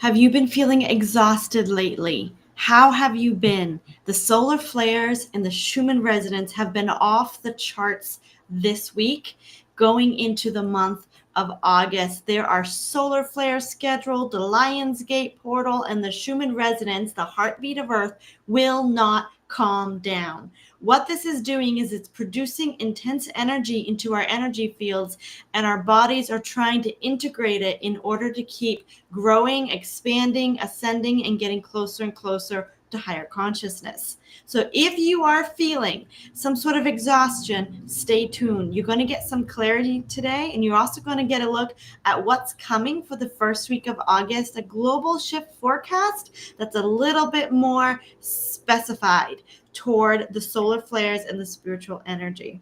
Have you been feeling exhausted lately? How have you been? The solar flares and the Schumann resonance have been off the charts this week, going into the month of August. There are solar flares scheduled. The Lionsgate portal and the Schumann resonance, the heartbeat of Earth, will not calm down. What this is doing is it's producing intense energy into our energy fields, and our bodies are trying to integrate it in order to keep growing, expanding, ascending, and getting closer and closer to higher consciousness. So if you are feeling some sort of exhaustion, stay tuned. You're going to get some clarity today, and you're also going to get a look at what's coming for the first week of August, a global shift forecast that's a little bit more specified toward the solar flares and the spiritual energy.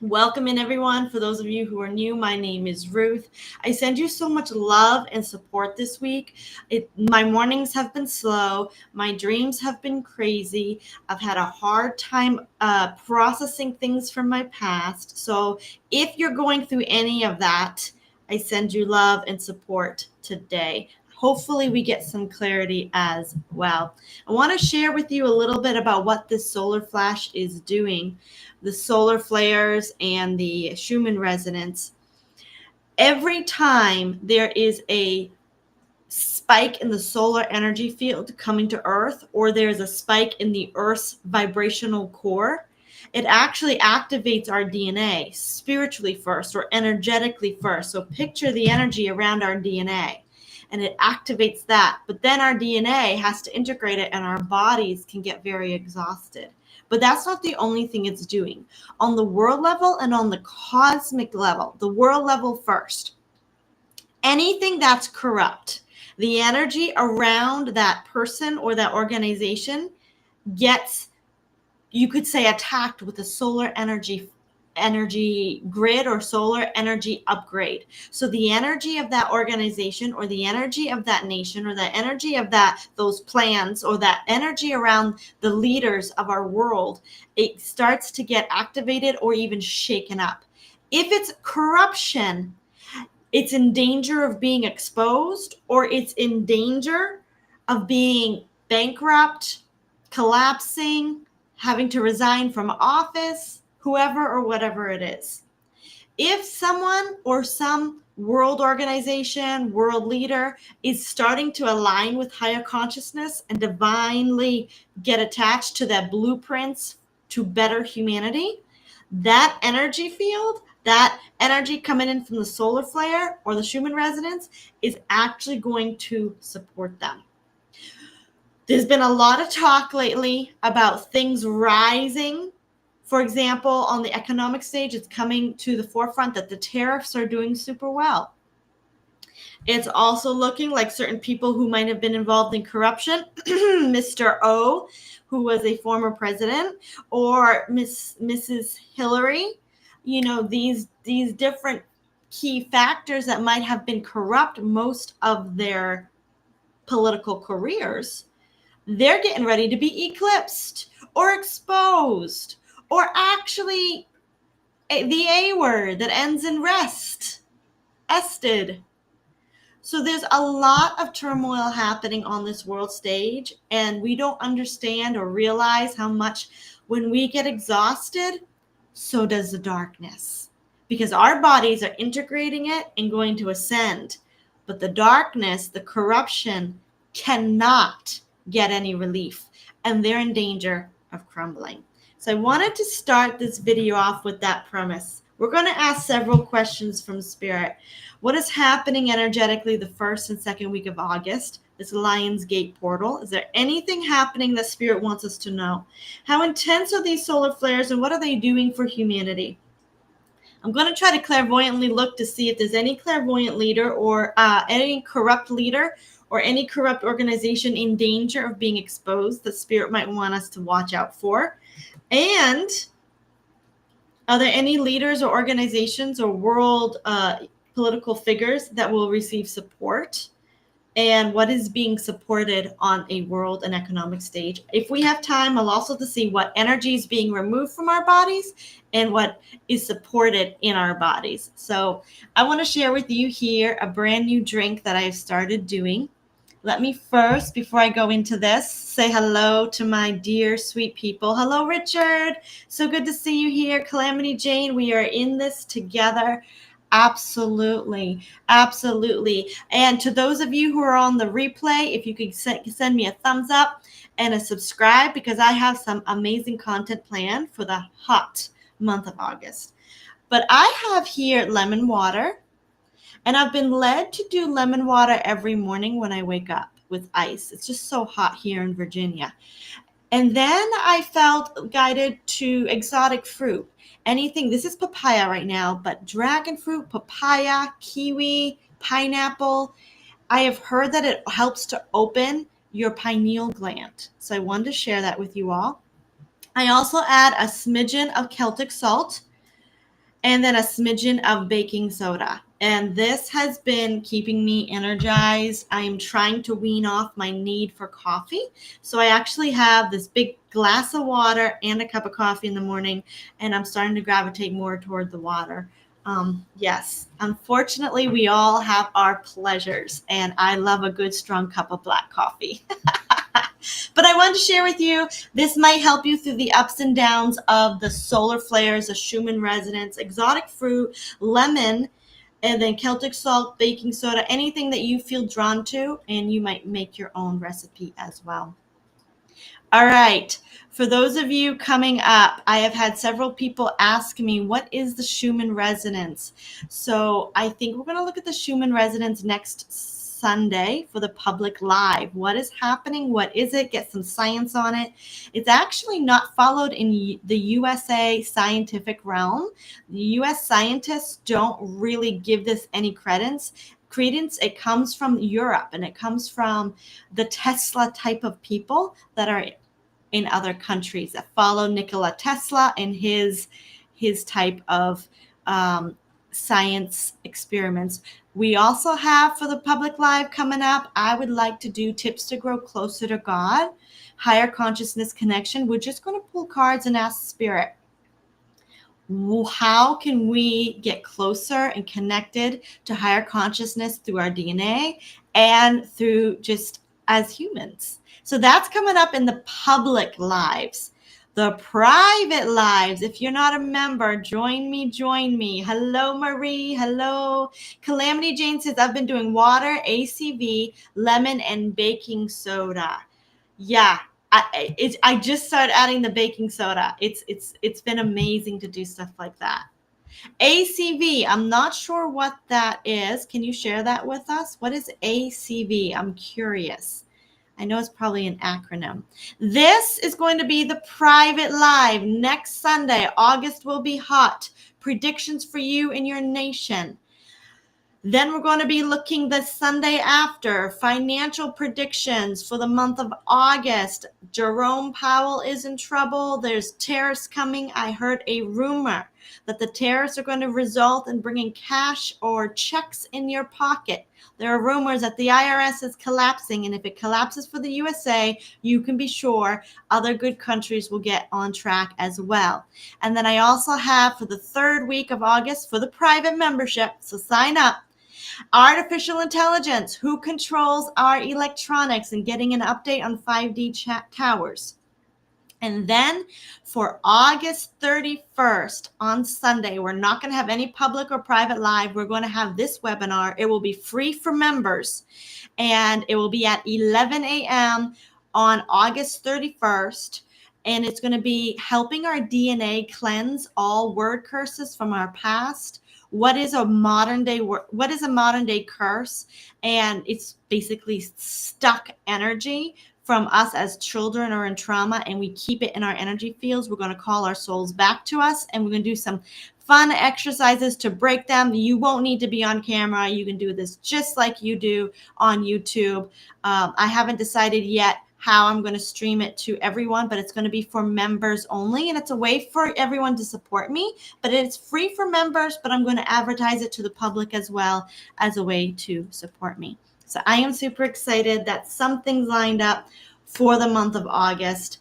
Welcome in, everyone. For those of you who are new, my name is Ruth. I send you so much love and support this week. My mornings have been slow. My dreams have been crazy. I've had a hard time processing things from my past. So if you're going through any of that, I send you love and support today. Hopefully we get some clarity as well. I want to share with you a little bit about what this solar flash is doing, the solar flares and the Schumann resonance. Every time there is a spike in the solar energy field coming to Earth, or there's a spike in the Earth's vibrational core, it actually activates our DNA spiritually first or energetically first. So picture the energy around our DNA. And it activates that. But then our DNA has to integrate it, and our bodies can get very exhausted. But that's not the only thing it's doing. On the world level and on the cosmic level, the world level first, anything that's corrupt, the energy around that person or that organization gets, you could say, attacked with a solar energy grid or solar energy upgrade. So the energy of that organization or the energy of that nation or the energy of those plans or that energy around the leaders of our world, it starts to get activated or even shaken up. If it's corruption, it's in danger of being exposed, or it's in danger of being bankrupt, collapsing, having to resign from office, whoever or whatever it is. If someone or some world organization, world leader is starting to align with higher consciousness and divinely get attached to that blueprints to better humanity, that energy field, that energy coming in from the solar flare or the Schumann resonance is actually going to support them. There's been a lot of talk lately about things rising. For example, on the economic stage, it's coming to the forefront that the tariffs are doing super well. It's also looking like certain people who might have been involved in corruption, Mr. O, who was a former president, or Mrs. Hillary, these different key factors that might have been corrupt most of their political careers, they're getting ready to be eclipsed or exposed, or actually the A word that ends in ested. So there's a lot of turmoil happening on this world stage, and we don't understand or realize how much when we get exhausted, so does the darkness. Because our bodies are integrating it and going to ascend. But the darkness, the corruption, cannot get any relief, and they're in danger of crumbling. So I wanted to start this video off with that premise. We're going to ask several questions from Spirit. What is happening energetically the first and second week of August? This Lionsgate portal. Is there anything happening that Spirit wants us to know? How intense are these solar flares, and what are they doing for humanity? I'm going to try to clairvoyantly look to see if there's any clairvoyant leader or any corrupt leader or any corrupt organization in danger of being exposed that Spirit might want us to watch out for. And are there any leaders or organizations or world political figures that will receive support? And what is being supported on a world and economic stage? If we have time, I'll also to see what energy is being removed from our bodies and what is supported in our bodies. So I want to share with you here a brand new drink that I've started doing. let me first, before I go into this, say hello to my dear sweet people. Hello, Richard. So good to see you here. Calamity Jane, we are in this together. Absolutely. Absolutely. And to those of you who are on the replay, if you could send me a thumbs up and a subscribe, because I have some amazing content planned for the hot month of August. But I have here lemon water. And I've been led to do lemon water every morning when I wake up with ice. It's just so hot here in Virginia. And then I felt guided to exotic fruit. Anything, this is papaya right now, but dragon fruit, papaya, kiwi, pineapple. I have heard that it helps to open your pineal gland. So I wanted to share that with you all. I also add a smidgen of Celtic salt and then a smidgen of baking soda. And this has been keeping me energized. I'm trying to wean off my need for coffee. So I actually have this big glass of water and a cup of coffee in the morning, and I'm starting to gravitate more toward the water. Yes, unfortunately, we all have our pleasures, and I love a good strong cup of black coffee. But I wanted to share with you, this might help you through the ups and downs of the solar flares, the Schumann resonance, exotic fruit, lemon, and then Celtic salt, baking soda, anything that you feel drawn to, and you might make your own recipe as well. All right. For those of you coming up, I have had several people ask me, what is the Schumann resonance? So I think we're going to look at the Schumann resonance next Sunday for the public live. What is happening? What is it? Get some science on it. It's actually not followed in the USA scientific realm. The US scientists don't really give this any credence. It comes from Europe, and it comes from the Tesla type of people that are in other countries that follow Nikola Tesla and his type of science experiments. We also have for the public live coming up, I would like to do tips to grow closer to God, higher consciousness connection. We're just going to pull cards and ask Spirit, how can we get closer and connected to higher consciousness through our DNA and through just as humans? So that's coming up in the public lives. The private lives, if you're not a member, join me. Hello, Marie. Hello. Calamity Jane says, I've been doing water, ACV, lemon, and baking soda. Yeah. I just started adding the baking soda. It's been amazing to do stuff like that. ACV, I'm not sure what that is. Can you share that with us? What is ACV? I'm curious. I know it's probably an acronym. This is going to be the private live next Sunday. August will be hot. Predictions for you and your nation. Then we're going to be looking the Sunday after, financial predictions for the month of August. Jerome Powell is in trouble. There's tariffs coming. I heard a rumor that the tariffs are going to result in bringing cash or checks in your pocket. There are rumors that the IRS is collapsing, and if it collapses for the USA, you can be sure other good countries will get on track as well. And then I also have for the third week of August for the private membership, so sign up. Artificial intelligence, who controls our electronics, and getting an update on 5D towers. And then for August 31st on Sunday, we're not going to have any public or private live. We're going to have this webinar. It will be free for members, and it will be at 11 a.m. on August 31st. And it's going to be helping our DNA cleanse all word curses from our past. What is a modern day curse? And it's basically stuck energy from us as children or in trauma, and we keep it in our energy fields. We're going to call our souls back to us, and we're going to do some fun exercises to break them. You won't need to be on camera. You can do this just like you do on YouTube. I haven't decided yet how I'm going to stream it to everyone, but it's going to be for members only, and it's a way for everyone to support me, but it's free for members, but I'm going to advertise it to the public as well as a way to support me. So I am super excited that something's lined up for the month of August.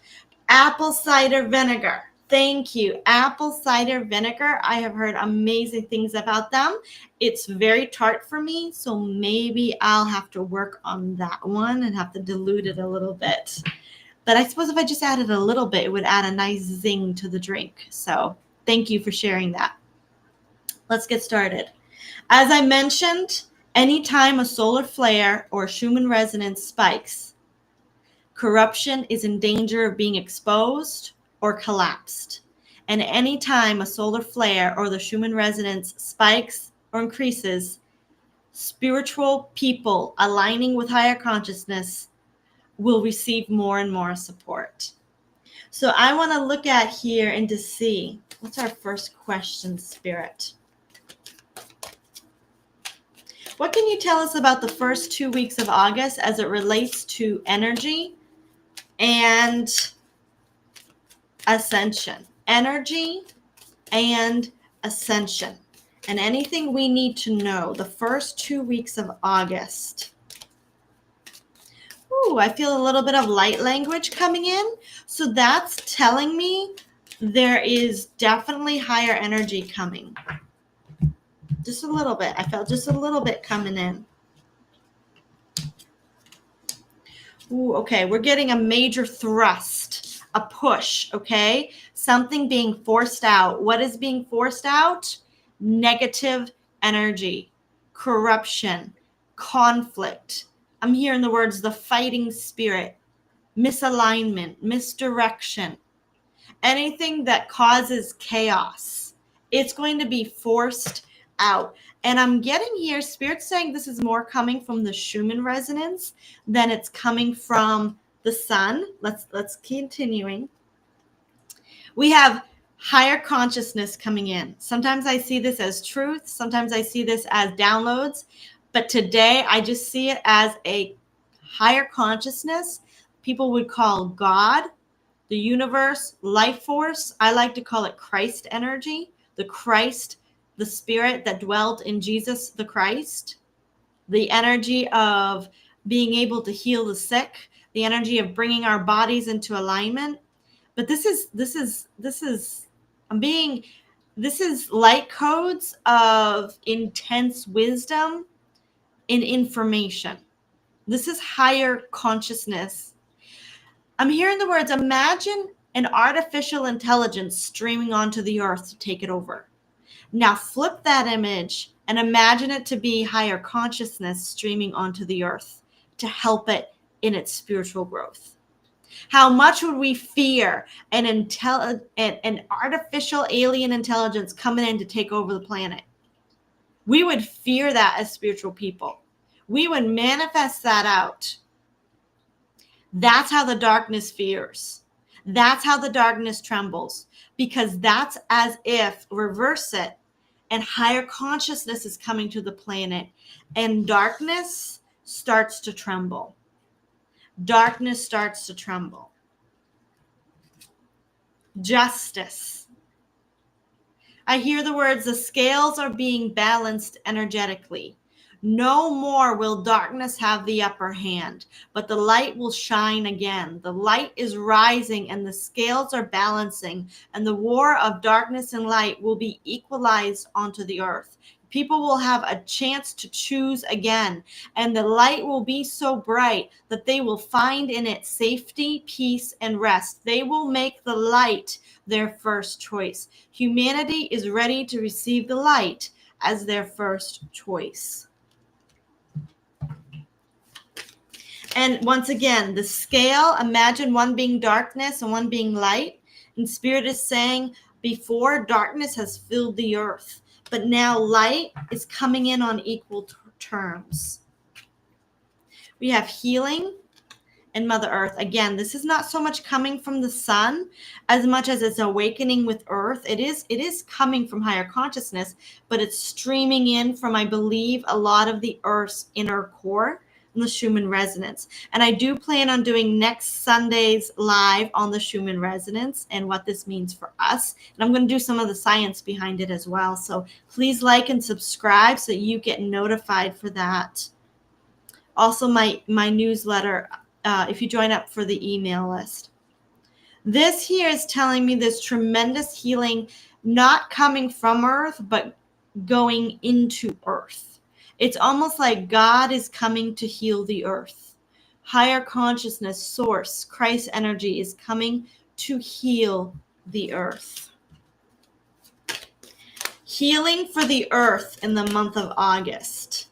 Apple cider vinegar. Thank you. Apple cider vinegar. I have heard amazing things about them. It's very tart for me, so maybe I'll have to work on that one and have to dilute it a little bit. But I suppose if I just added a little bit, it would add a nice zing to the drink. So thank you for sharing that. Let's get started. As I mentioned, anytime a solar flare or Schumann resonance spikes, corruption is in danger of being exposed or collapsed. And anytime a solar flare or the Schumann resonance spikes or increases, spiritual people aligning with higher consciousness will receive more and more support. So I want to look at here and to see, what's our first question, Spirit? What can you tell us about the first 2 weeks of August as it relates to energy and ascension? Energy and ascension. And anything we need to know the first 2 weeks of August. Ooh, I feel a little bit of light language coming in. So that's telling me there is definitely higher energy coming. Just a little bit. I felt just a little bit coming in. Ooh, okay, we're getting a major thrust, a push, okay? Something being forced out. What is being forced out? Negative energy, corruption, conflict. I'm hearing the words the fighting spirit, misalignment, misdirection, anything that causes chaos. It's going to be forced out. And I'm getting here, Spirit saying this is more coming from the Schumann resonance than it's coming from the sun. Let's continuing. We have higher consciousness coming in. Sometimes I see this as truth. Sometimes I see this as downloads. But today I just see it as a higher consciousness. People would call God, the universe, life force. I like to call it Christ energy, the Christ, the spirit that dwelt in Jesus the Christ, the energy of being able to heal the sick, the energy of bringing our bodies into alignment. But this is light codes of intense wisdom in information. This is higher consciousness. I'm hearing the words, imagine an artificial intelligence streaming onto the earth to take it over. Now flip that image and imagine it to be higher consciousness streaming onto the earth to help it in its spiritual growth. How much would we fear an artificial alien intelligence coming in to take over the planet? We would fear that as spiritual people. We would manifest that out. That's how the darkness fears. That's how the darkness trembles, because that's as if, reverse it, and higher consciousness is coming to the planet and darkness starts to tremble. Darkness starts to tremble. Justice. I hear the words, the scales are being balanced energetically. No more will darkness have the upper hand, but the light will shine again. The light is rising and the scales are balancing, and the war of darkness and light will be equalized onto the earth. People will have a chance to choose again, and the light will be so bright that they will find in it safety, peace, and rest. They will make the light their first choice. Humanity is ready to receive the light as their first choice. And once again, the scale, imagine one being darkness and one being light. And Spirit is saying, before, darkness has filled the earth, but now light is coming in on equal terms. We have healing and Mother Earth. Again, this is not so much coming from the sun as much as it's awakening with Earth. It is coming from higher consciousness, but it's streaming in from, I believe, a lot of the Earth's inner core and the Schumann resonance. And I do plan on doing next Sunday's live on the Schumann resonance and what this means for us. And I'm going to do some of the science behind it as well. So please like and subscribe so you get notified for that. Also, my newsletter, if you join up for the email list. This here is telling me this tremendous healing, not coming from Earth, but going into Earth. It's almost like God is coming to heal the Earth. Higher consciousness, source, Christ energy is coming to heal the Earth. Healing for the Earth in the month of August.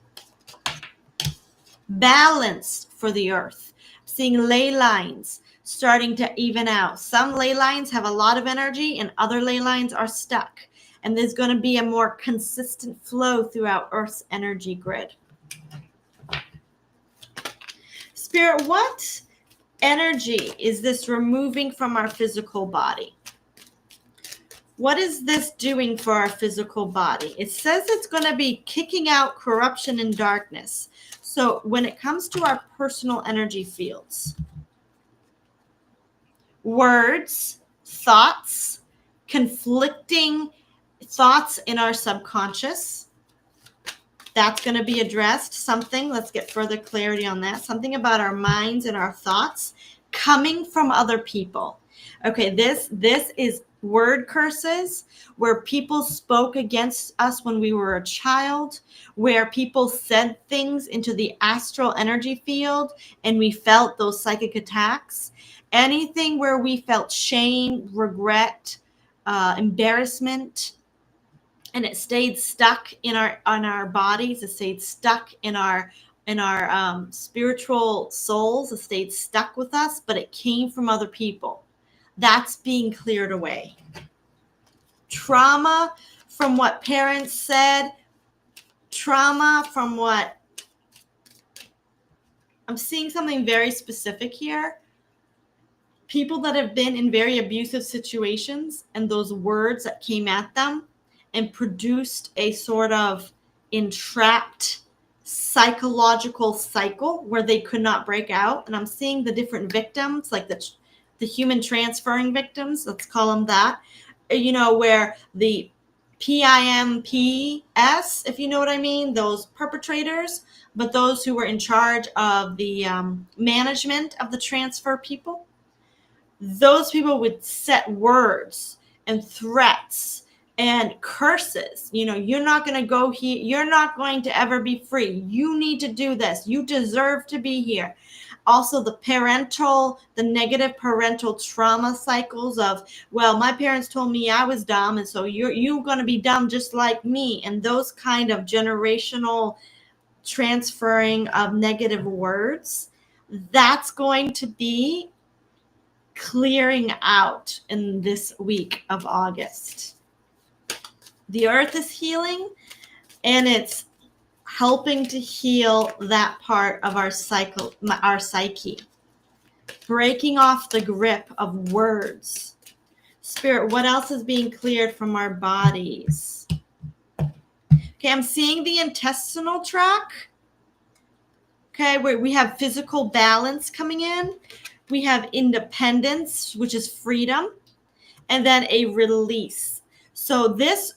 Balance for the Earth. Seeing ley lines starting to even out. Some ley lines have a lot of energy and other ley lines are stuck. And there's going to be a more consistent flow throughout Earth's energy grid. Spirit, what energy is this removing from our physical body? What is this doing for our physical body? It says it's going to be kicking out corruption and darkness. So when it comes to our personal energy fields, words, thoughts, conflicting thoughts in our subconscious, that's going to be addressed. Something, let's get further clarity on that. Something about our minds and our thoughts coming from other people. Okay, this is word curses, where people spoke against us when we were a child, where people said things into the astral energy field and we felt those psychic attacks. Anything where we felt shame, regret, embarrassment, and it stayed stuck in our bodies. It stayed stuck in our spiritual souls. It stayed stuck with us, but it came from other people. That's being cleared away. Trauma from what parents said. Trauma from what I'm seeing something very specific here. People that have been in very abusive situations and those words that came at them and produced a sort of entrapped psychological cycle where they could not break out. And I'm seeing the different victims, like the human transferring victims, let's call them that, where the PIMPS, if you know what I mean, those perpetrators, but those who were in charge of the management of the transfer people, those people would set words and threats and curses. You're not going to go here. You're not going to ever be free. You need to do this. You deserve to be here. Also, the negative parental trauma cycles of, well, my parents told me I was dumb, and so you're going to be dumb just like me. And those kind of generational transferring of negative words, that's going to be clearing out in this week of August. The earth is healing, and it's helping to heal that part of our psyche, breaking off the grip of words. Spirit, what else is being cleared from our bodies? Okay, I'm seeing the intestinal tract. Okay, where we have physical balance coming in. We have independence, which is freedom, and then a release. So this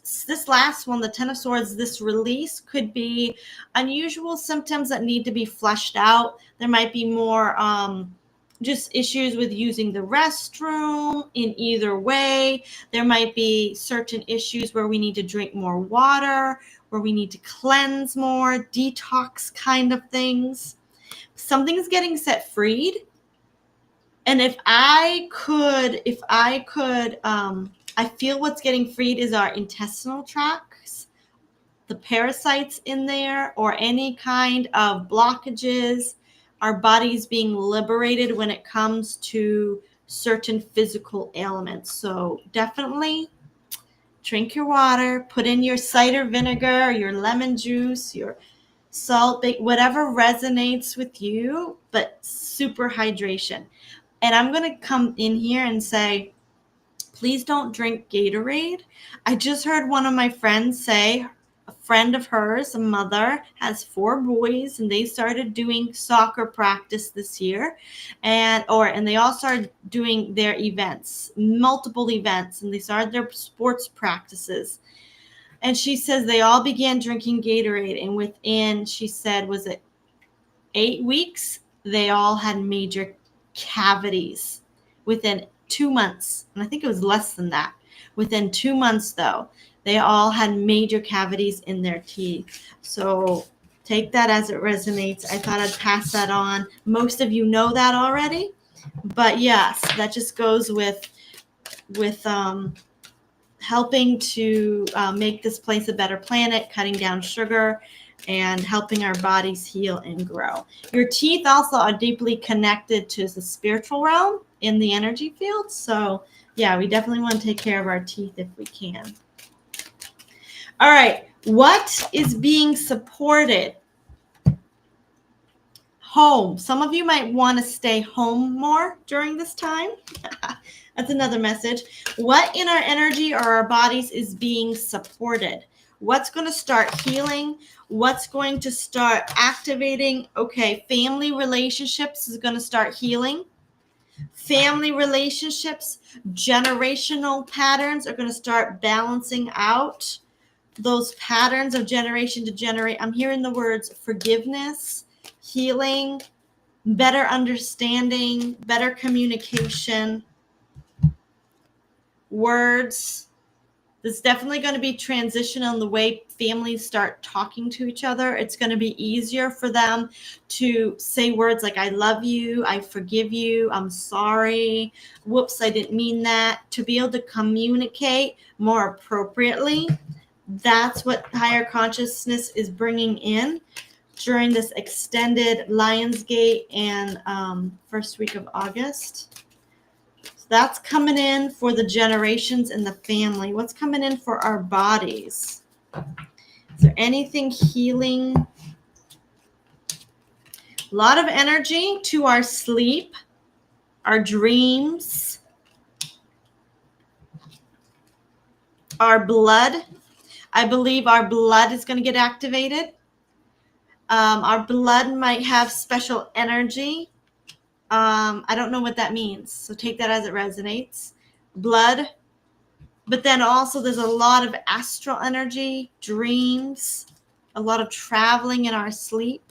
last one, the Ten of Swords, this release could be unusual symptoms that need to be fleshed out. There might be more just issues with using the restroom in either way. There might be certain issues where we need to drink more water, where we need to cleanse more, detox kind of things. Something's getting set freed. And I feel what's getting freed is our intestinal tracts, the parasites in there, or any kind of blockages. Our body's being liberated when it comes to certain physical ailments. So definitely drink your water, put in your cider vinegar, your lemon juice, your salt, whatever resonates with you, but super hydration. And I'm going to come in here and say, please don't drink Gatorade. I just heard one of my friends say, a friend of hers, a mother, has 4 boys, and they started doing soccer practice this year. And they all started doing their events, multiple events, and they started their sports practices. And she says they all began drinking Gatorade. And within, she said, was it 8 weeks? They all had major cavities within 2 months. And I think it was less than that. Within 2 months, though, they all had major cavities in their teeth. So take that as it resonates. I thought I'd pass that on. Most of you know that already. But yes, that just goes with helping to make this place a better planet, cutting down sugar, and helping our bodies heal and grow. Your teeth also are deeply connected to the spiritual realm in the energy field. So yeah, we definitely want to take care of our teeth if we can. All right, what is being supported? Home. Some of you might want to stay home more during this time. That's another message. What in our energy or our bodies is being supported? What's going to start healing? What's going to start activating? Okay, family relationships is going to start healing. Family relationships, generational patterns are going to start balancing out. Those patterns of generation to generation. I'm hearing the words forgiveness, healing, better understanding, better communication, words. There's definitely going to be transition on the way families start talking to each other. It's going to be easier for them to say words like, I love you, I forgive you, I'm sorry, whoops, I didn't mean that, to be able to communicate more appropriately. That's what higher consciousness is bringing in during this extended Lionsgate and first week of August. So that's coming in for the generations in the family. What's coming in for our bodies? Is there anything healing? A lot of energy to our sleep, our dreams, our blood. I believe our blood is going to get activated. Our blood might have special energy. I don't know what that means, so take that as it resonates. Blood. But then also there's a lot of astral energy, dreams, a lot of traveling in our sleep.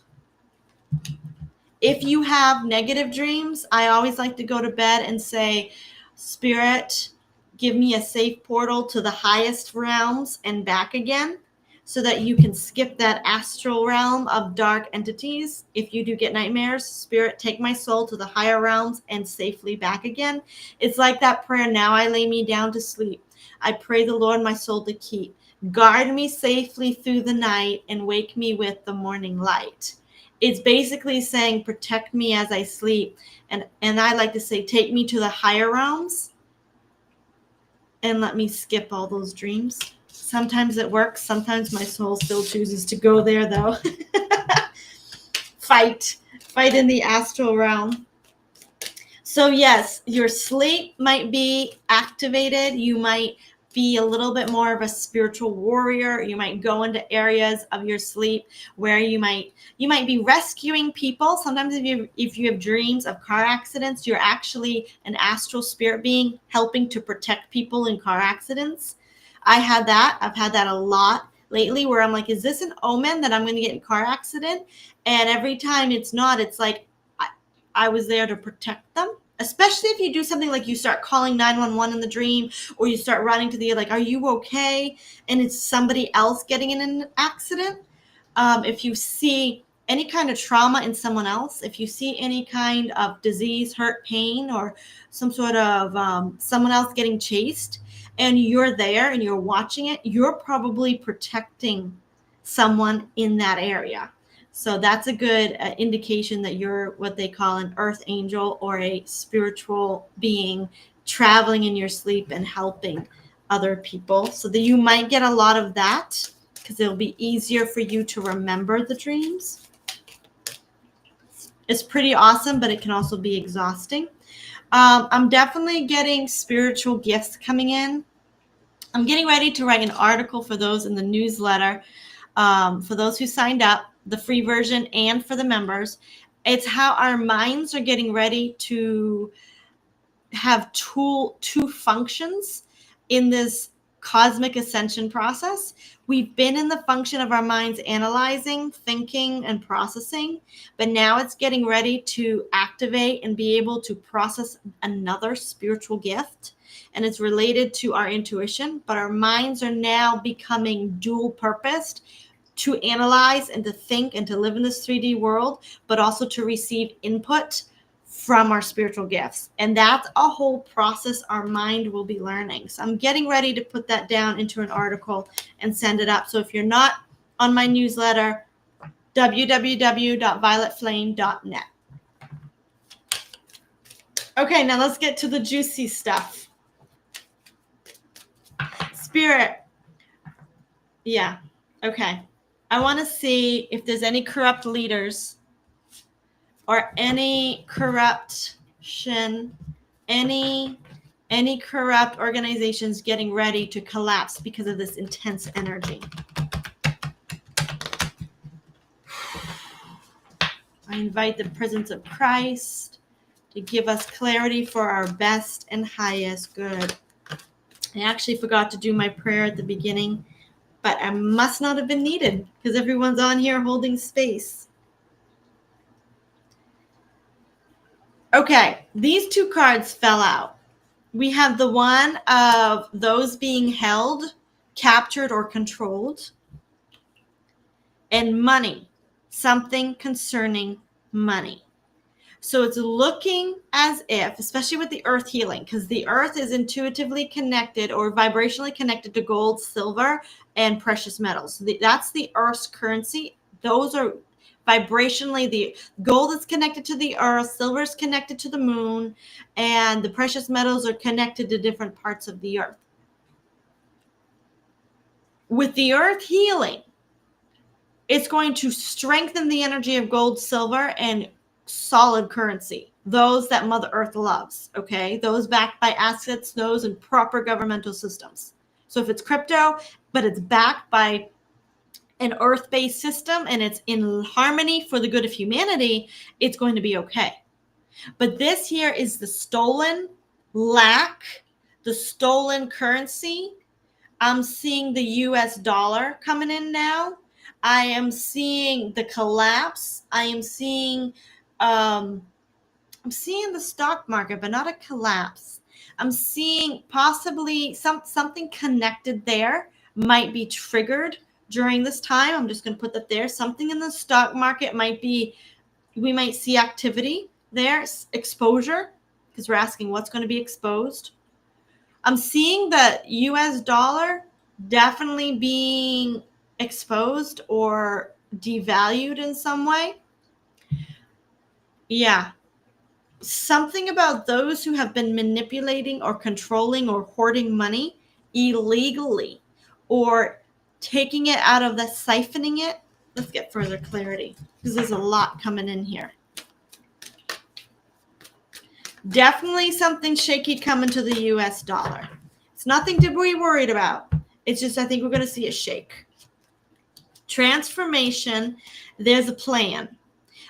If you have negative dreams, I always like to go to bed and say, Spirit, give me a safe portal to the highest realms and back again, so that you can skip that astral realm of dark entities. If you do get nightmares, Spirit, take my soul to the higher realms and safely back again. It's like that prayer, now I lay me down to sleep. I pray the Lord my soul to keep. Guard me safely through the night and wake me with the morning light. It's basically saying, protect me as I sleep. And I like to say, take me to the higher realms and let me skip all those dreams. Sometimes it works. Sometimes my soul still chooses to go there, though. Fight in the astral realm. So yes, your sleep might be activated. You might be a little bit more of a spiritual warrior. You might go into areas of your sleep where you might be rescuing people. Sometimes if you have dreams of car accidents, you're actually an astral spirit being helping to protect people in car accidents. I've had that a lot lately, where I'm like, is this an omen that I'm going to get in a car accident? And every time it's not. It's like I was there to protect them. Especially if you do something like you start calling 911 in the dream, or you start running to the, like, are you okay? And it's somebody else getting in an accident. If you see any kind of trauma in someone else, if you see any kind of disease, hurt, pain, or some sort of someone else getting chased, and you're there and you're watching it, you're probably protecting someone in that area. So that's a good indication that you're what they call an earth angel, or a spiritual being traveling in your sleep and helping other people. So that you might get a lot of that, because it'll be easier for you to remember the dreams. It's pretty awesome, but it can also be exhausting. I'm definitely getting spiritual gifts coming in. I'm getting ready to write an article for those in the newsletter, for those who signed up, the free version and for the members. It's how our minds are getting ready to have two functions in this cosmic ascension process. We've been in the function of our minds analyzing, thinking, and processing, but now it's getting ready to activate and be able to process another spiritual gift. And it's related to our intuition, but our minds are now becoming dual purposed to analyze and to think and to live in this 3D world, but also to receive input from our spiritual gifts. And that's a whole process our mind will be learning. So I'm getting ready to put that down into an article and send it up. So if you're not on my newsletter, www.violetflame.net. Okay, now let's get to the juicy stuff. Spirit. Yeah, okay. I want to see if there's any corrupt leaders or any corruption, any corrupt organizations getting ready to collapse because of this intense energy. I invite the presence of Christ to give us clarity for our best and highest good. I actually forgot to do my prayer at the beginning, but I must not have been needed because everyone's on here holding space. Okay, these two cards fell out. We have the one of those being held, captured, or controlled, and money, something concerning money. So it's looking as if, especially with the earth healing, because the earth is intuitively connected or vibrationally connected to gold, silver, and precious metals. That's the earth's currency. Those are vibrationally, the gold is connected to the earth, silver is connected to the moon, and the precious metals are connected to different parts of the earth. With the earth healing, it's going to strengthen the energy of gold, silver, and solid currency, those that Mother Earth loves, okay? Those backed by assets, those in proper governmental systems. So if it's crypto, but it's backed by an earth-based system and it's in harmony for the good of humanity, it's going to be okay. But this here is the stolen lack, the stolen currency. I'm seeing the US dollar coming in now. I am seeing the collapse. I am seeing I'm seeing the stock market, but not a collapse. I'm seeing possibly something connected there might be triggered during this time. I'm just going to put that there. Something in the stock market might be, we might see activity there, exposure, because we're asking what's going to be exposed. I'm seeing the US dollar definitely being exposed or devalued in some way. Yeah. Something about those who have been manipulating or controlling or hoarding money illegally or taking it out of the siphoning it. Let's get further clarity because there's a lot coming in here. Definitely something shaky coming to the US dollar. It's nothing to be worried about. It's just, I think we're going to see a shake. Transformation. There's a plan.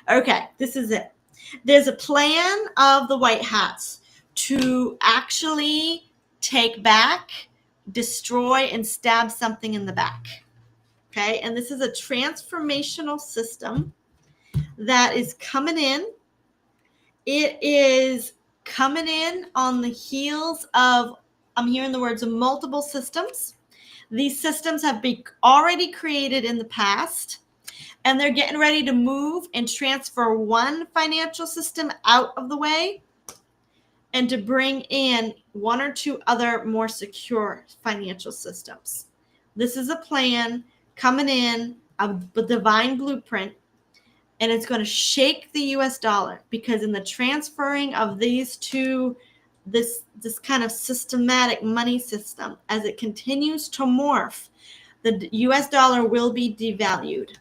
Okay, this is it. There's a plan of the white hats to actually take back, destroy, and stab something in the back. Okay, and this is a transformational system that is coming in. It is coming in on the heels of, I'm hearing the words of multiple systems. These systems have been already created in the past, and they're getting ready to move and transfer one financial system out of the way and to bring in one or two other more secure financial systems. This is a plan coming in, a divine blueprint, and it's going to shake the US dollar because in the transferring of these two, this kind of systematic money system, as it continues to morph, the US dollar will be devalued.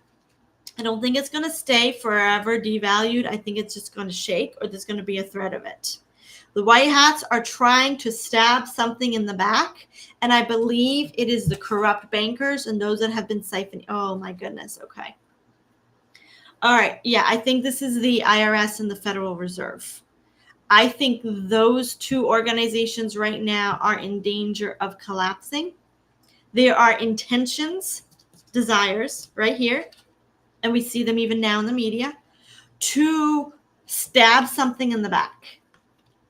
I don't think it's going to stay forever devalued. I think it's just going to shake, or there's going to be a threat of it. The white hats are trying to stab something in the back, and I believe it is the corrupt bankers and those that have been siphoning. Oh my goodness. Okay. All right. Yeah, I think this is the IRS and the Federal Reserve. I think those two organizations right now are in danger of collapsing. There are intentions, desires right here, and we see them even now in the media, to stab something in the back,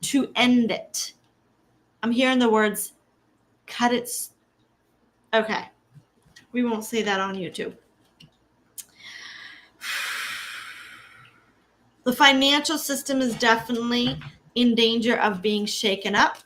to end it. I'm hearing the words, cut it. Okay, we won't say that on YouTube. The financial system is definitely in danger of being shaken up,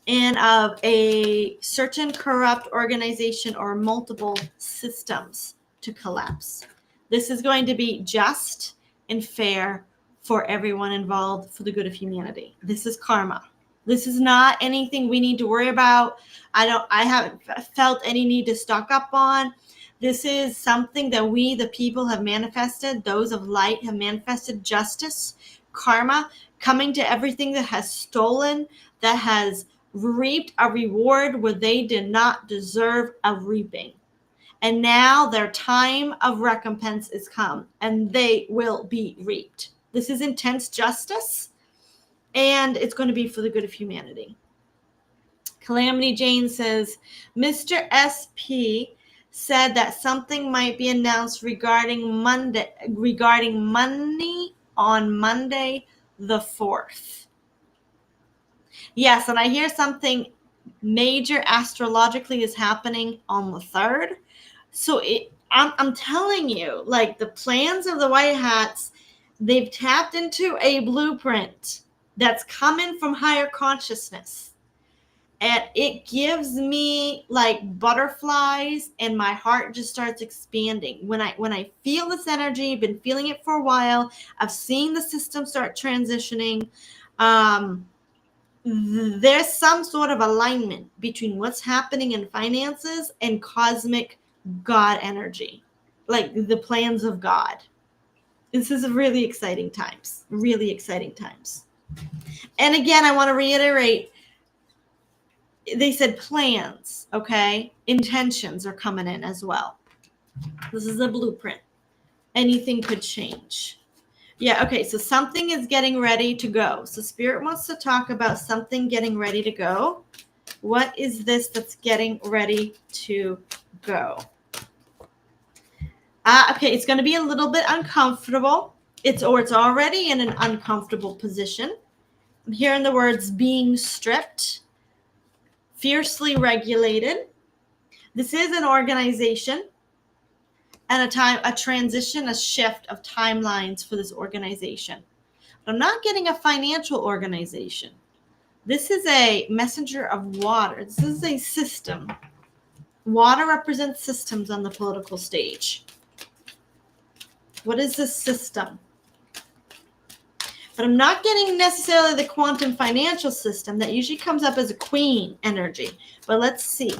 and of a certain corrupt organization or multiple systems to collapse. This is going to be just and fair for everyone involved, for the good of humanity. This is karma. This is not anything we need to worry about. I haven't felt any need to stock up on. This is something that we, the people, have manifested. Those of light have manifested justice, karma, coming to everything that has stolen, that has reaped a reward where they did not deserve a reaping. And now their time of recompense is come, and they will be reaped. This is intense justice, and it's going to be for the good of humanity. Calamity Jane says, Mr. SP said that something might be announced regarding money on Monday the 4th. Yes, and I hear something major astrologically is happening on the 3rd. So I'm telling you, like, the plans of the White Hats, they've tapped into a blueprint that's coming from higher consciousness. And it gives me like butterflies, and my heart just starts expanding. When I feel this energy, I've been feeling it for a while. I've seen the system start transitioning. There's some sort of alignment between what's happening in finances and cosmic God energy, like the plans of God. This is really exciting times, really exciting times. And again, I want to reiterate, they said plans, okay? Intentions are coming in as well. This is a blueprint. Anything could change. Yeah, okay, so something is getting ready to go. So Spirit wants to talk about something getting ready to go. What is this that's getting ready to go? Okay, it's going to be a little bit uncomfortable. It's already in an uncomfortable position. I'm hearing the words being stripped, fiercely regulated. This is an organization and a transition, a shift of timelines for this organization. But I'm not getting a financial organization. This is a messenger of water. This is a system. Water represents systems on the political stage. What is this system? But I'm not getting necessarily the quantum financial system. That usually comes up as a queen energy. But let's see.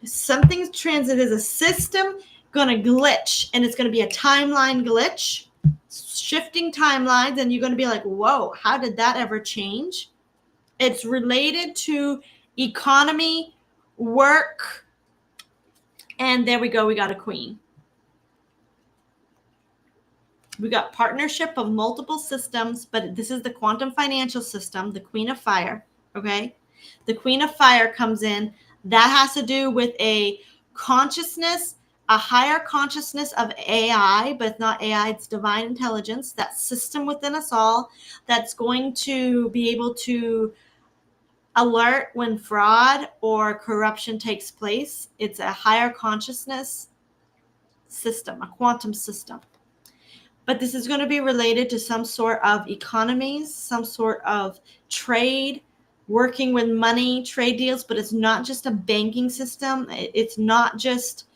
Something's transit is a system going to glitch, and it's going to be a timeline glitch, shifting timelines, and you're going to be like, whoa, how did that ever change? It's related to economy, work, and there we go. We got a queen. We got partnership of multiple systems, but this is the quantum financial system, the Queen of Fire, okay? The Queen of Fire comes in. That has to do with a consciousness, a higher consciousness of AI, but it's not AI, it's divine intelligence, that system within us all that's going to be able to alert when fraud or corruption takes place. It's a higher consciousness system, a quantum system. But this is going to be related to some sort of economies, some sort of trade, working with money, trade deals, but it's not just a banking system. It's not just,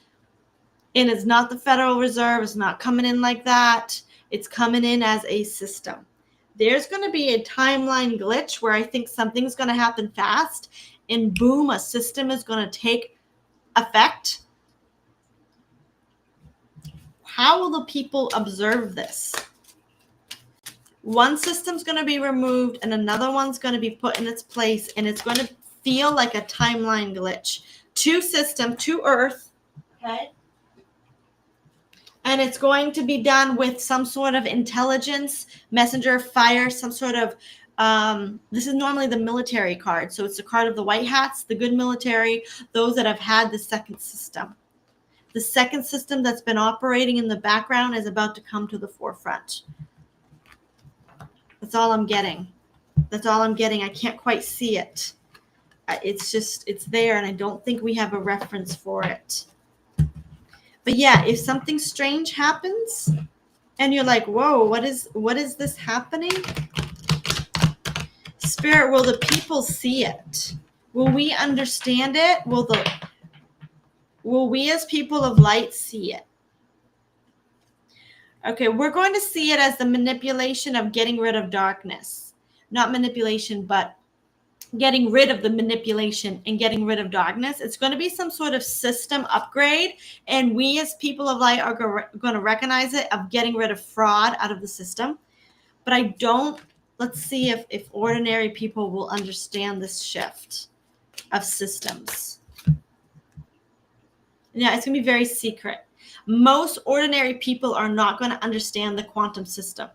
and it's not the Federal Reserve. It's not coming in like that. It's coming in as a system. There's going to be a timeline glitch where I think something's going to happen fast, and boom, a system is going to take effect. How will the people observe this? One system's going to be removed and another one's going to be put in its place, and it's going to feel like a timeline glitch. Two system, two Earth, okay? And it's going to be done with some sort of intelligence, messenger of fire, some sort of This is normally the military card. So it's the card of the white hats, the good military, those that have had the second system. The second system that's been operating in the background is about to come to the forefront. That's all I'm getting. That's all I'm getting. I can't quite see it. It's there, and I don't think we have a reference for it. But yeah, if something strange happens and you're like, whoa, what is this happening? Spirit, will the people see it? Will we understand it? Will we as people of light see it? Okay, we're going to see it as the manipulation of getting rid of darkness. Not manipulation, but getting rid of the manipulation and getting rid of darkness. It's going to be some sort of system upgrade, and we as people of light are going to recognize it, of getting rid of fraud out of the system. But let's see if ordinary people will understand this shift of systems. Yeah, it's going to be very secret. Most ordinary people are not going to understand the quantum system.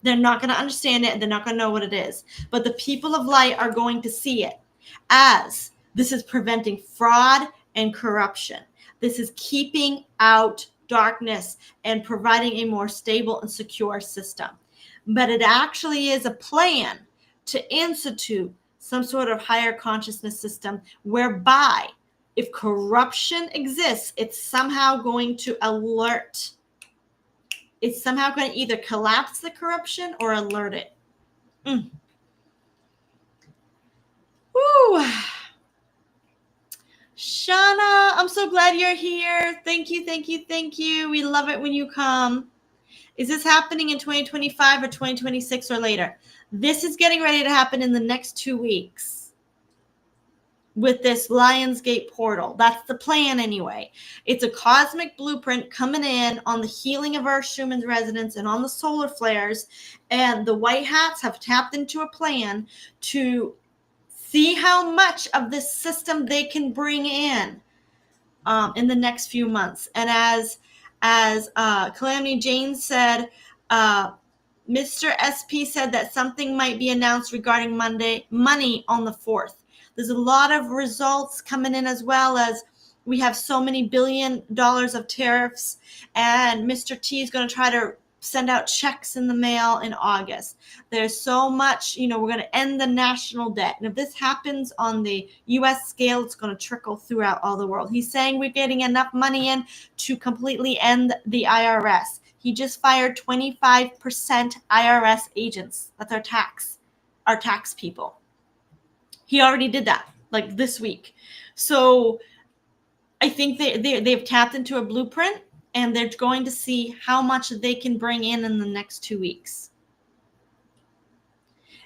They're not going to understand it, and they're not going to know what it is. But the people of light are going to see it as this is preventing fraud and corruption. This is keeping out darkness and providing a more stable and secure system. But it actually is a plan to institute some sort of higher consciousness system whereby if corruption exists, it's somehow going to alert. It's somehow going to either collapse the corruption or alert it. Woo. Shauna, I'm so glad you're here. Thank you, thank you, thank you. We love it when you come. Is this happening in 2025 or 2026 or later? This is getting ready to happen in the next 2 weeks with this Lionsgate portal. That's the plan anyway. It's a cosmic blueprint coming in on the healing of Earth Schumann's resonance and on the solar flares. And the white hats have tapped into a plan to see how much of this system they can bring in the next few months. And as Calamity Jane said, Mr. SP said that something might be announced regarding money on the 4th. There's a lot of results coming in, as well as we have so many $1 billion of tariffs, and Mr. T is going to try to send out checks in the mail in August. There's so much, we're going to end the national debt. And if this happens on the U.S. scale, it's going to trickle throughout all the world. He's saying we're getting enough money in to completely end the IRS. He just fired 25% IRS agents. That's our tax people. He already did that, like this week. So I think they've tapped into a blueprint, and they're going to see how much they can bring in the next 2 weeks.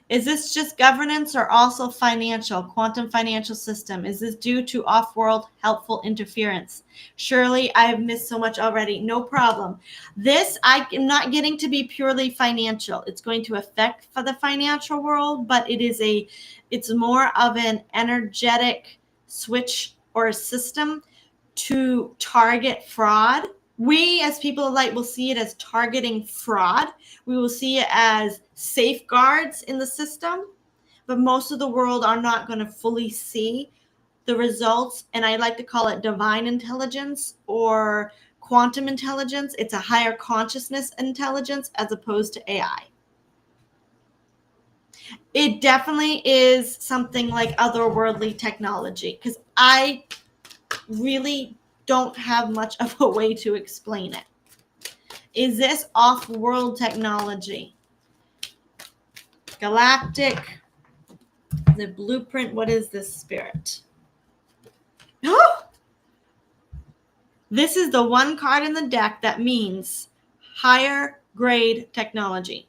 Is this just governance or also quantum financial system? Is this due to off-world helpful interference? Surely I have missed so much already. No problem. This, I am not getting to be purely financial. It's going to affect for the financial world, but it's more of an energetic switch or a system to target fraud. We as people of light will see it as targeting fraud. We will see it as safeguards in the system, but most of the world are not going to fully see the results. And I like to call it divine intelligence or quantum intelligence. It's a higher consciousness intelligence as opposed to AI. It definitely is something like otherworldly technology, because I really don't have much of a way to explain it. Is this off-world technology? Galactic, the blueprint, what is this, Spirit? Oh! This is the one card in the deck that means higher grade technology.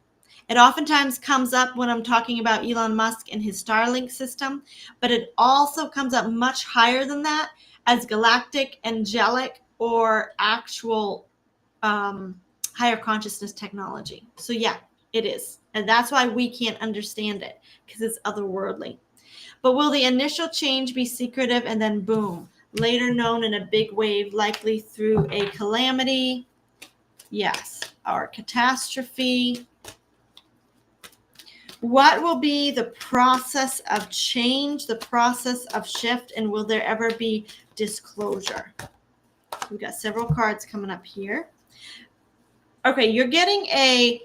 It oftentimes comes up when I'm talking about Elon Musk and his Starlink system, but it also comes up much higher than that as galactic, angelic, or actual higher consciousness technology. So yeah, it is. And that's why we can't understand it, because it's otherworldly. But will the initial change be secretive and then boom, later known in a big wave, likely through a calamity? Yes. Or catastrophe. What will be the process of change, the process of shift, and will there ever be disclosure? We've got several cards coming up here. Okay, you're getting a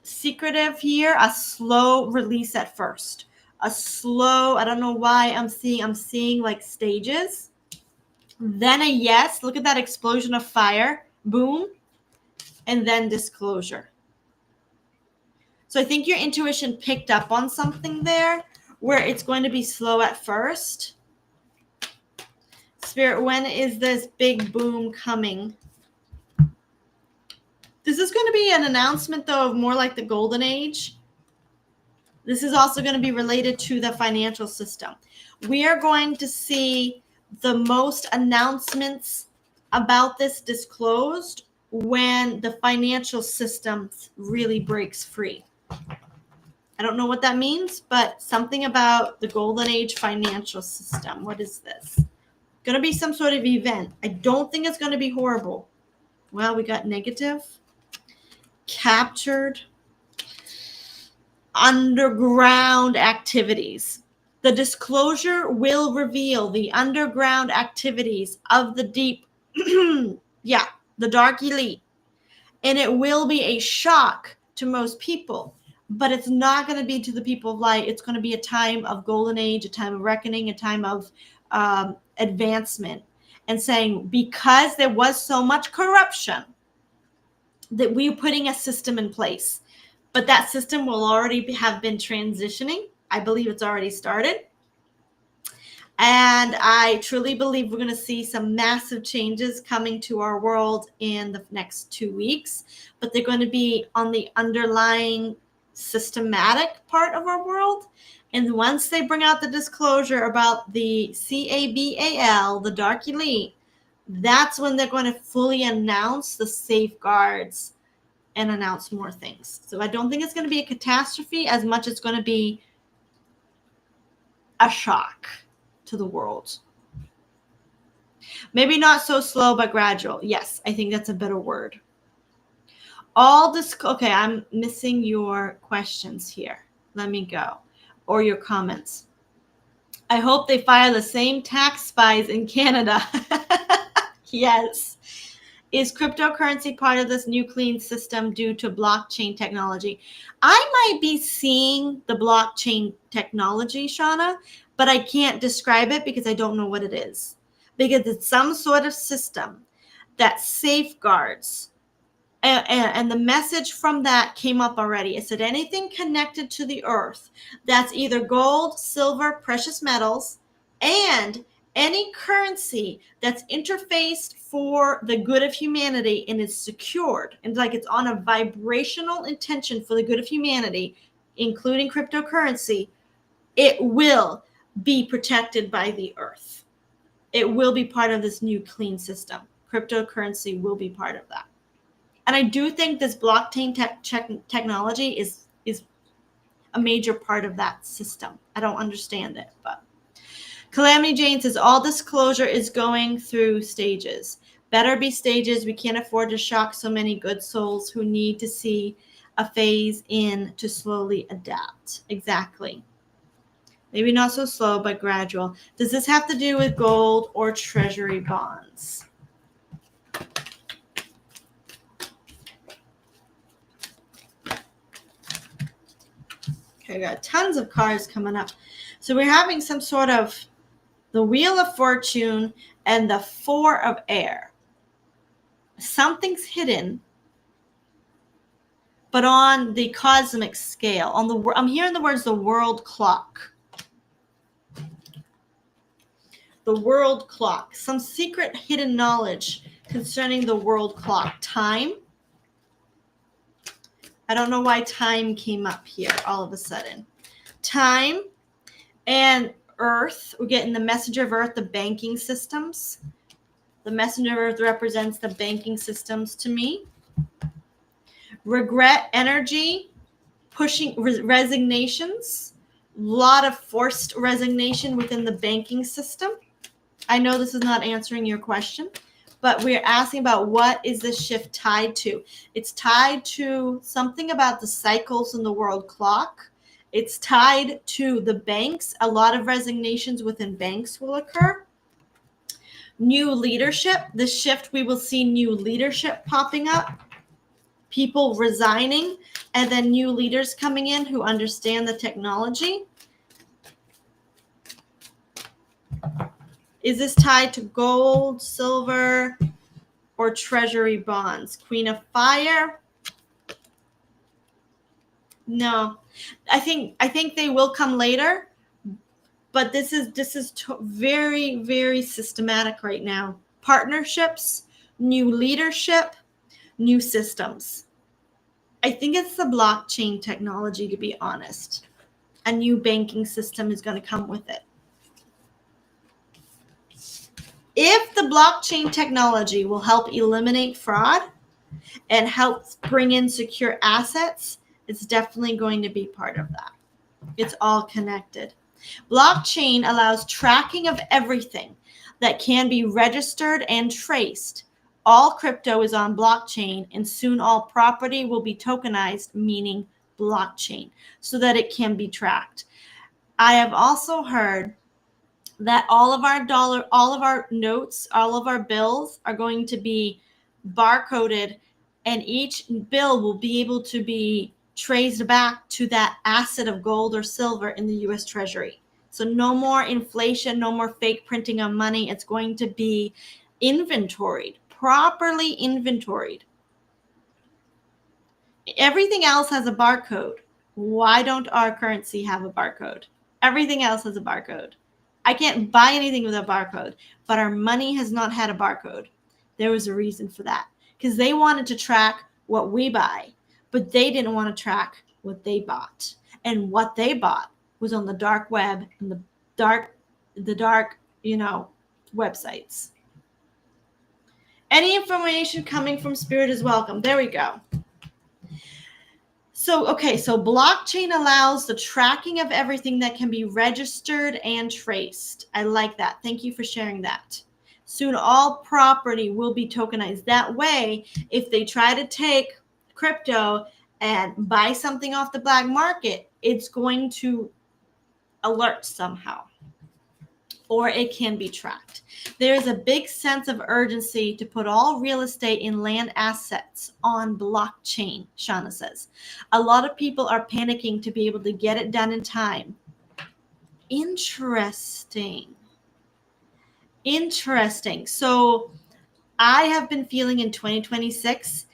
secretive here, a slow release at first. A slow, I don't know why I'm seeing like stages. Then a yes, look at that explosion of fire, boom, and then disclosure. So I think your intuition picked up on something there where it's going to be slow at first. Spirit, when is this big boom coming? This is going to be an announcement, though, of more like the golden age. This is also going to be related to the financial system. We are going to see the most announcements about this disclosed when the financial system really breaks free. I don't know what that means, but something about the golden age financial system. What is this? Going to be some sort of event. I don't think it's going to be horrible. Well, we got negative, captured, underground activities. The disclosure will reveal the underground activities of the deep, the dark elite. And it will be a shock to most people, but it's not going to be to the people of light. It's going to be a time of golden age, a time of reckoning, a time of advancement. And saying, because there was so much corruption, that we're putting a system in place. But that system will already have been transitioning. I believe it's already started. And I truly believe we're going to see some massive changes coming to our world in the next 2 weeks. But they're going to be on the underlying systematic part of our world. And once they bring out the disclosure about the CABAL, the dark elite, that's when they're going to fully announce the safeguards and announce more things. So I don't think it's going to be a catastrophe as much as it's going to be a shock to the world. Maybe not so slow, but gradual. Yes, I think that's a better word. Okay, I'm missing your questions here. Let me go. Or your comments. I hope they fire the same tax spies in Canada. Yes. Is cryptocurrency part of this new clean system due to blockchain technology? I might be seeing the blockchain technology, Shauna, but I can't describe it because I don't know what it is. Because it's some sort of system that safeguards. And the message from that came up already. It said anything connected to the earth that's either gold, silver, precious metals, and any currency that's interfaced for the good of humanity and is secured, and like it's on a vibrational intention for the good of humanity, including cryptocurrency, it will be protected by the earth. It will be part of this new clean system. Cryptocurrency will be part of that. And I do think this blockchain technology is a major part of that system. I don't understand it, but Calamity Jane says all disclosure is going through stages. Better be stages. We can't afford to shock so many good souls who need to see a phase in to slowly adapt. Exactly. Maybe not so slow, but gradual. Does this have to do with gold or treasury bonds? Okay, we got tons of cards coming up. So we're having some sort of the Wheel of Fortune and the Four of Air. Something's hidden, but on the cosmic scale. I'm hearing the words the world clock. The world clock. Some secret hidden knowledge concerning the world clock. Time. I don't know why time came up here all of a sudden. Time and Earth. We're getting the messenger of Earth, the banking systems. The messenger of Earth represents the banking systems to me. Regret, energy, pushing resignations. A lot of forced resignation within the banking system. I know this is not answering your question, but we're asking about what is this shift tied to. It's tied to something about the cycles in the world clock. It's tied to the banks. A lot of resignations within banks will occur. New leadership. This shift, we will see new leadership popping up, people resigning, and then new leaders coming in who understand the technology. Is this tied to gold, silver, or treasury bonds? Queen of Fire. No, I think they will come later, but this is very, very systematic right now. Partnerships, new leadership, new systems. I think it's the blockchain technology, to be honest. A new banking system is going to come with it. If the blockchain technology will help eliminate fraud and help bring in secure assets, it's definitely going to be part of that. It's all connected. Blockchain allows tracking of everything that can be registered and traced. All crypto is on blockchain, and soon all property will be tokenized, meaning blockchain, so that it can be tracked. I have also heard that all of our notes, all of our bills are going to be barcoded, and each bill will be able to be traced back to that asset of gold or silver in the US Treasury. So no more inflation, no more fake printing of money. It's going to be inventoried, properly inventoried. Everything else has a barcode. Why don't our currency have a barcode? Everything else has a barcode. I can't buy anything with a barcode, but our money has not had a barcode. There was a reason for that, because they wanted to track what we buy, but they didn't want to track what they bought. And what they bought was on the dark web and the dark, websites. Any information coming from Spirit is welcome. There we go. So blockchain allows the tracking of everything that can be registered and traced. I like that. Thank you for sharing that. Soon all property will be tokenized. That way, if they try to take crypto and buy something off the black market, it's going to alert somehow, or it can be tracked. There is a big sense of urgency to put all real estate and land assets on blockchain, Shauna says. A lot of people are panicking to be able to get it done in time. Interesting. So I have been feeling in 2026,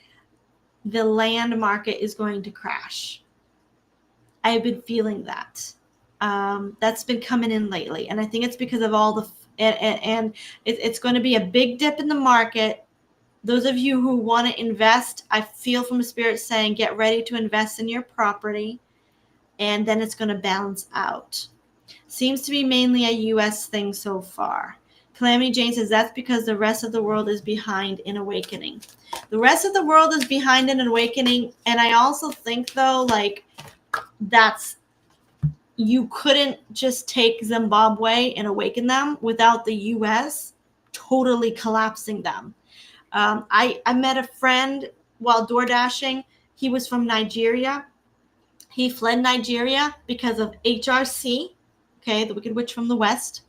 the land market is going to crash. I've been feeling that. That's been coming in lately. And I think it's because of all the, and it's going to be a big dip in the market. Those of you who want to invest, I feel from Spirit saying, get ready to invest in your property, and then it's going to balance out. Seems to be mainly a U.S. thing so far. Calamity Jane says that's because the rest of the world is behind in awakening. The rest of the world is behind in awakening. And I also think, though, like, you couldn't just take Zimbabwe and awaken them without the U.S. totally collapsing them. I met a friend while door dashing. He was from Nigeria. He fled Nigeria because of HRC, okay, the Wicked Witch from the West.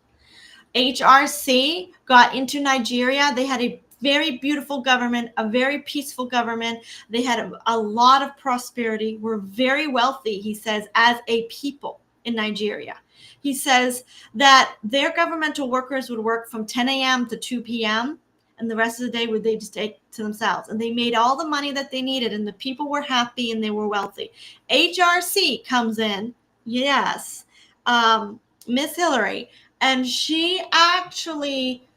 HRC got into Nigeria. They had a very beautiful government, a very peaceful government. They had a lot of prosperity, were very wealthy, he says, as a people in Nigeria. He says that their governmental workers would work from 10 a.m. to 2 p.m. and the rest of the day would they just take to themselves. And they made all the money that they needed, and the people were happy and they were wealthy. HRC comes in, yes, Miss Hillary, and she actually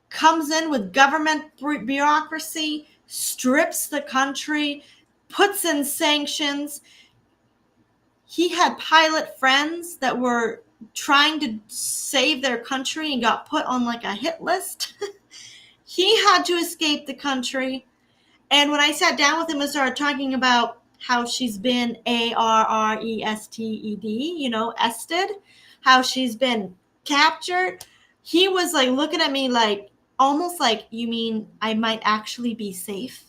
comes in with government bureaucracy, strips the country, puts in sanctions. He had pilot friends that were trying to save their country and got put on like a hit list. He had to escape the country. And when I sat down with him and started talking about how she's been arrested, ested, how she's been captured, he was like looking at me like, almost like, you mean I might actually be safe?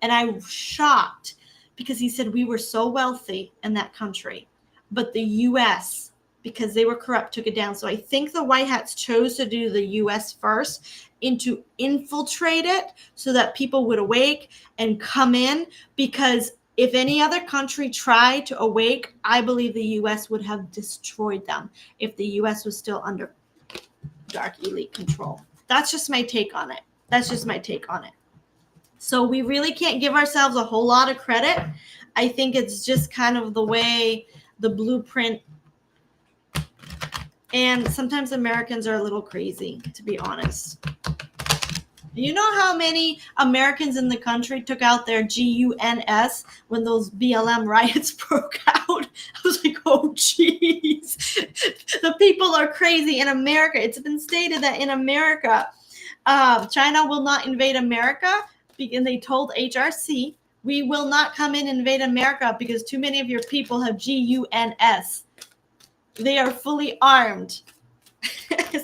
And I was shocked because he said we were so wealthy in that country, but the US, because they were corrupt, took it down. So I think the White Hats chose to do the US first and to infiltrate it so that people would awake and come in, because if any other country tried to awake, I believe the US would have destroyed them if the US was still under dark elite control. That's just my take on it. So we really can't give ourselves a whole lot of credit. I think it's just kind of the way the blueprint, and sometimes Americans are a little crazy, to be honest. You know how many Americans in the country took out their GUNS when those BLM riots broke out? I was like, oh, geez. The people are crazy in America. It's been stated that in America, China will not invade America. And they told HRC, we will not come in and invade America because too many of your people have GUNS. They are fully armed.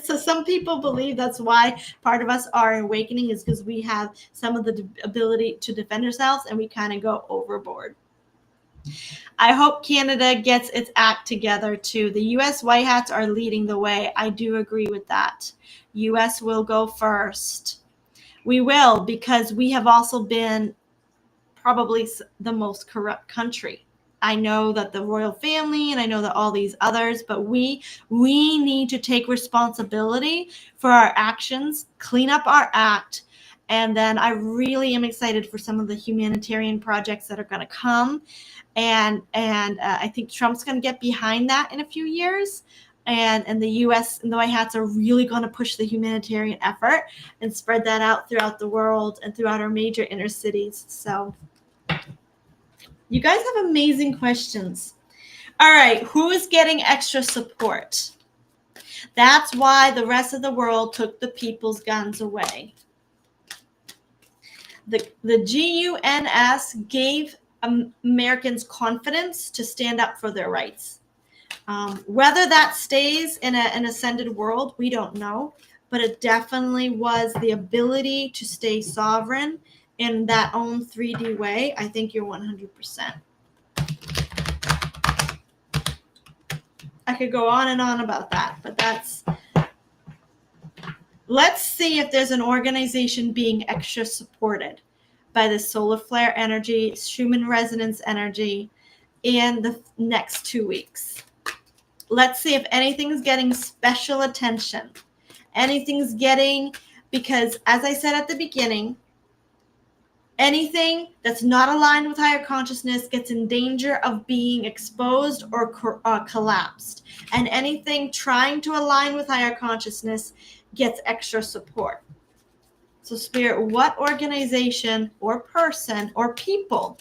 So some people believe that's why part of us are awakening, is because we have some of the ability to defend ourselves and we kind of go overboard. I hope Canada gets its act together too. The US White Hats are leading the way. I do agree with that. US will go first. We will, because we have also been probably the most corrupt country. I know that the royal family and I know that all these others, but we need to take responsibility for our actions, clean up our act. And then I really am excited for some of the humanitarian projects that are going to come. And I think Trump's going to get behind that in a few years. And the U.S. and the White Hats are really going to push the humanitarian effort and spread that out throughout the world and throughout our major inner cities. So you guys have amazing questions. All right, who is getting extra support? That's why the rest of the world took the people's guns away. The GUNS gave Americans confidence to stand up for their rights. Whether that stays in an ascended world, we don't know, but it definitely was the ability to stay sovereign in that own 3D way. I think you're 100%. I could go on and on about that, but let's see if there's an organization being extra supported by the solar flare energy, Schumann resonance energy in the next 2 weeks. Let's see if anything's getting special attention. Anything's getting, because as I said at the beginning, anything that's not aligned with higher consciousness gets in danger of being exposed or collapsed. And anything trying to align with higher consciousness gets extra support. So Spirit, what organization or person or people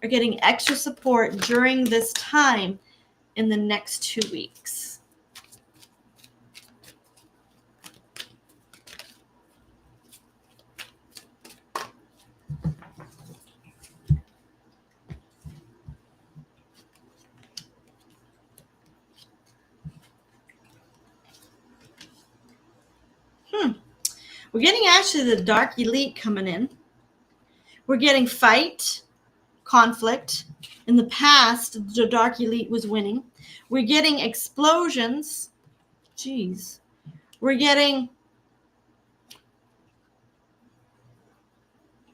are getting extra support during this time in the next 2 weeks? We're getting actually the dark elite coming in. We're getting fight, conflict. In the past, the dark elite was winning. We're getting explosions. Jeez. We're getting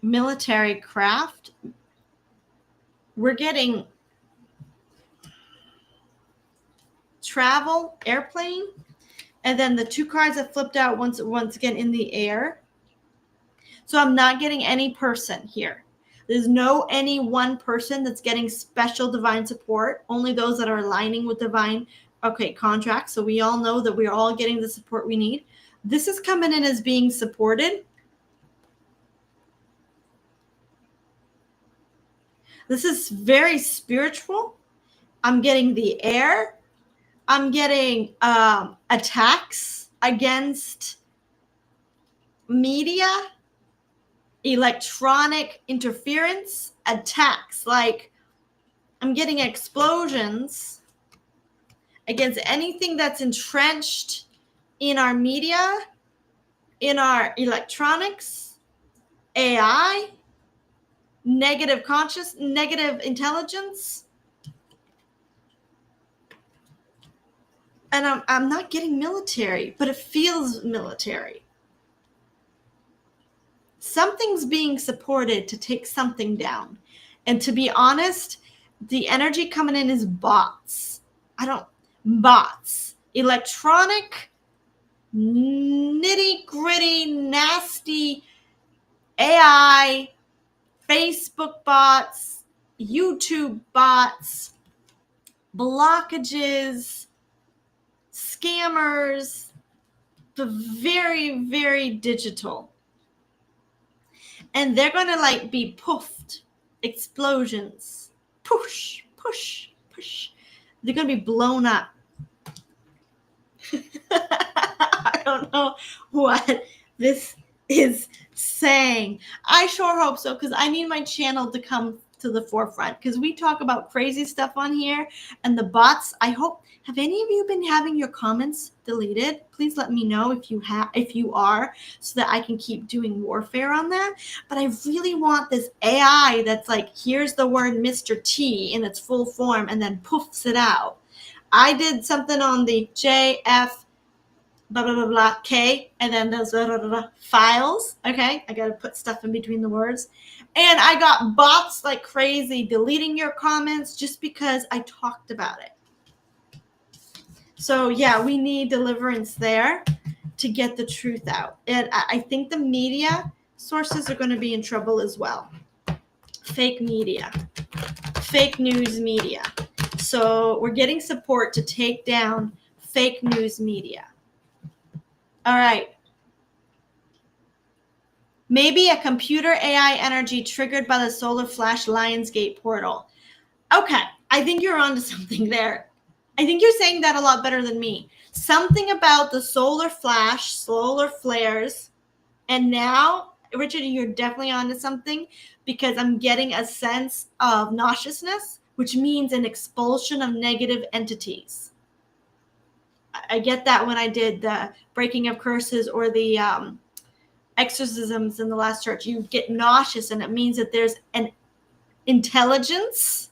military craft. We're getting travel, airplane. And then the 2 cards that flipped out once again in the air. So I'm not getting any person here. There's no any one person that's getting special divine support. Only those that are aligning with divine, contracts. So we all know that we're all getting the support we need. This is coming in as being supported. This is very spiritual. I'm getting the air. I'm getting attacks against media, electronic interference, attacks. Like, I'm getting explosions against anything that's entrenched in our media in our electronics, AI, negative intelligence. And I'm not getting military, but it feels military. Something's being supported to take something down. And to be honest, the energy coming in is bots. Bots. Electronic, nitty gritty, nasty AI, Facebook bots, YouTube bots, blockages, scammers, the very, very digital. And they're going to like be poofed, explosions, push, push, push. They're going to be blown up. I don't know what this is saying. I sure hope so, because I need my channel to come to the forefront, because we talk about crazy stuff on here, and the bots. I hope, have any of you been having your comments deleted? Please let me know if you are, so that I can keep doing warfare on that. But I really want this AI that's like, here's the word Mr. T in its full form, and then poofs it out. I did something on the JF blah, blah, blah, blah, K, and then those blah, blah, blah, files. Okay, I got to put stuff in between the words. And I got bots like crazy deleting your comments just because I talked about it. So yeah, we need deliverance there to get the truth out. And I think the media sources are going to be in trouble as well. Fake media, fake news media. So we're getting support to take down fake news media. All right. Maybe a computer AI energy triggered by the solar flash Lionsgate portal. Okay, I think you're onto something there. I think you're saying that a lot better than me. Something about the solar flash, solar flares, and now, Richard, you're definitely onto something, because I'm getting a sense of nauseousness, which means an expulsion of negative entities. I get that when I did the breaking of curses or the exorcisms in the last church. You get nauseous, and it means that there's an intelligence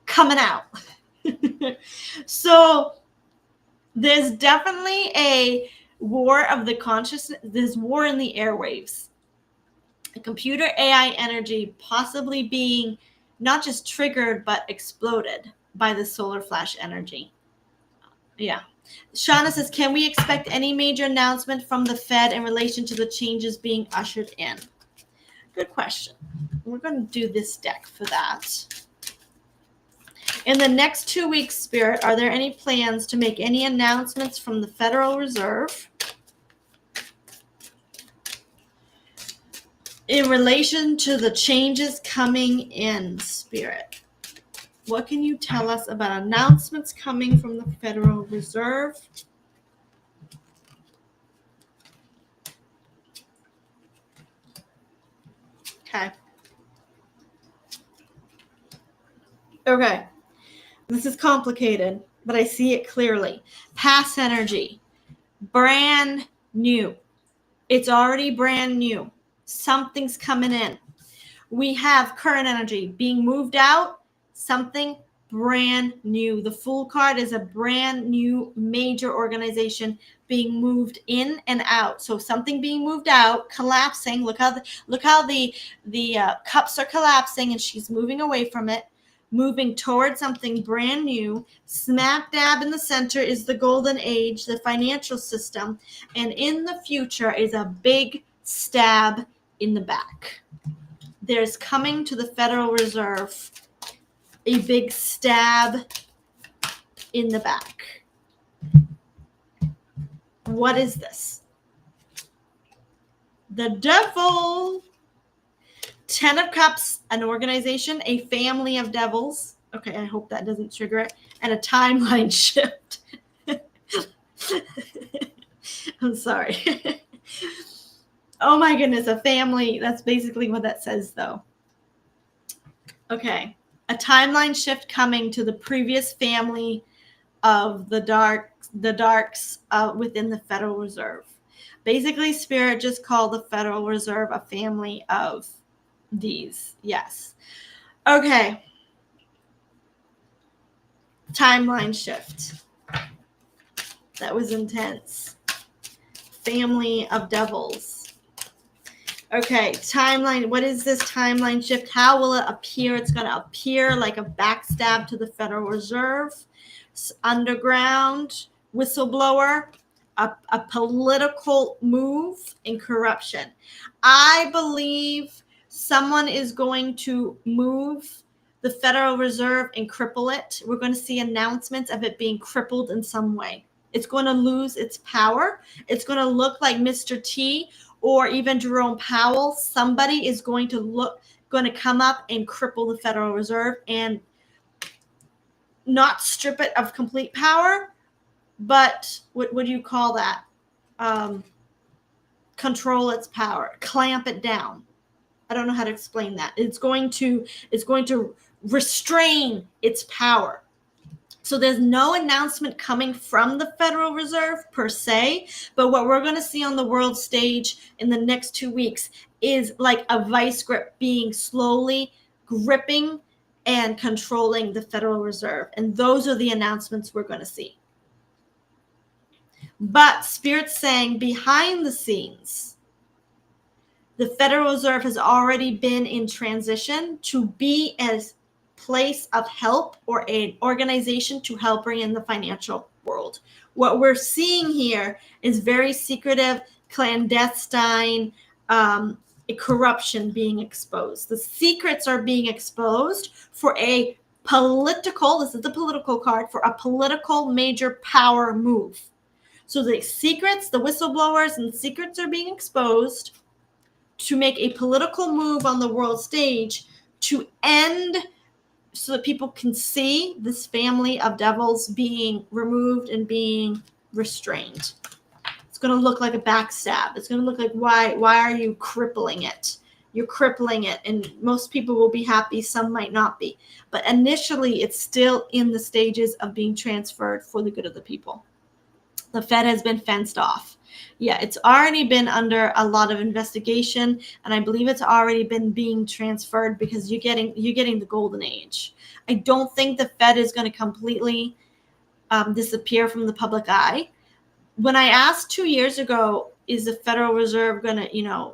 coming out. So there's definitely a war of the consciousness. There's war in the airwaves. A computer AI energy possibly being not just triggered, but exploded by the solar flash energy. Yeah. Shauna says, can we expect any major announcement from the Fed in relation to the changes being ushered in? Good question. We're going to do this deck for that. In the next 2 weeks, Spirit, are there any plans to make any announcements from the Federal Reserve in relation to the changes coming in, Spirit? What can you tell us about announcements coming from the Federal Reserve? Okay. Okay. This is complicated, but I see it clearly. Past energy, brand new. It's already brand new. Something's coming in. We have current energy being moved out, something brand new. The Fool card is a brand new major organization being moved in and out. So something being moved out, collapsing. Look how the cups are collapsing, and she's moving away from it, moving towards something brand new. Smack dab in the center is the golden age, the financial system, and in the future is a big stab in the back. There's coming to the Federal Reserve a big stab in the back. What is this? The devil. 10 of Cups, an organization, a family of devils. Okay, I hope that doesn't trigger it. And a timeline shift. I'm sorry. Oh my goodness, a family. That's basically what that says, though. Okay, a timeline shift coming to the previous family of the darks within the Federal Reserve. Basically, Spirit just called the Federal Reserve a family of these. Yes. Okay. Timeline shift. That was intense. Family of devils. Okay, timeline. What is this timeline shift? How will it appear? It's going to appear like a backstab to the Federal Reserve, underground, whistleblower, a political move, and corruption. I believe someone is going to move the Federal Reserve and cripple it. We're going to see announcements of it being crippled in some way. It's going to lose its power. It's going to look like Mr. T or even Jerome Powell. Somebody is going to come up and cripple the Federal Reserve and not strip it of complete power, but what do you call that? Control its power, clamp it down. I don't know how to explain that. It's going to restrain its power. So there's no announcement coming from the Federal Reserve per se, but what we're going to see on the world stage in the next 2 weeks is like a vice grip being slowly gripping and controlling the Federal Reserve. And those are the announcements we're going to see. But Spirit's saying behind the scenes, the Federal Reserve has already been in transition to be as place of help or an organization to help bring in the financial world. What we're seeing here is very secretive, clandestine corruption being exposed. The secrets are being exposed for a political, this is the political card, for a political major power move. So the secrets, the whistleblowers and secrets are being exposed to make a political move on the world stage to end so that people can see this family of devils being removed and being restrained. It's going to look like a backstab. It's going to look like, why are you crippling it? You're crippling it, and most people will be happy. Some might not be. But initially, it's still in the stages of being transferred for the good of the people. The Fed has been fenced off. Yeah, it's already been under a lot of investigation, and I believe it's already been being transferred because you're getting the golden age. I don't think the Fed is going to completely disappear from the public eye. When I asked 2 years ago, is the Federal Reserve going to,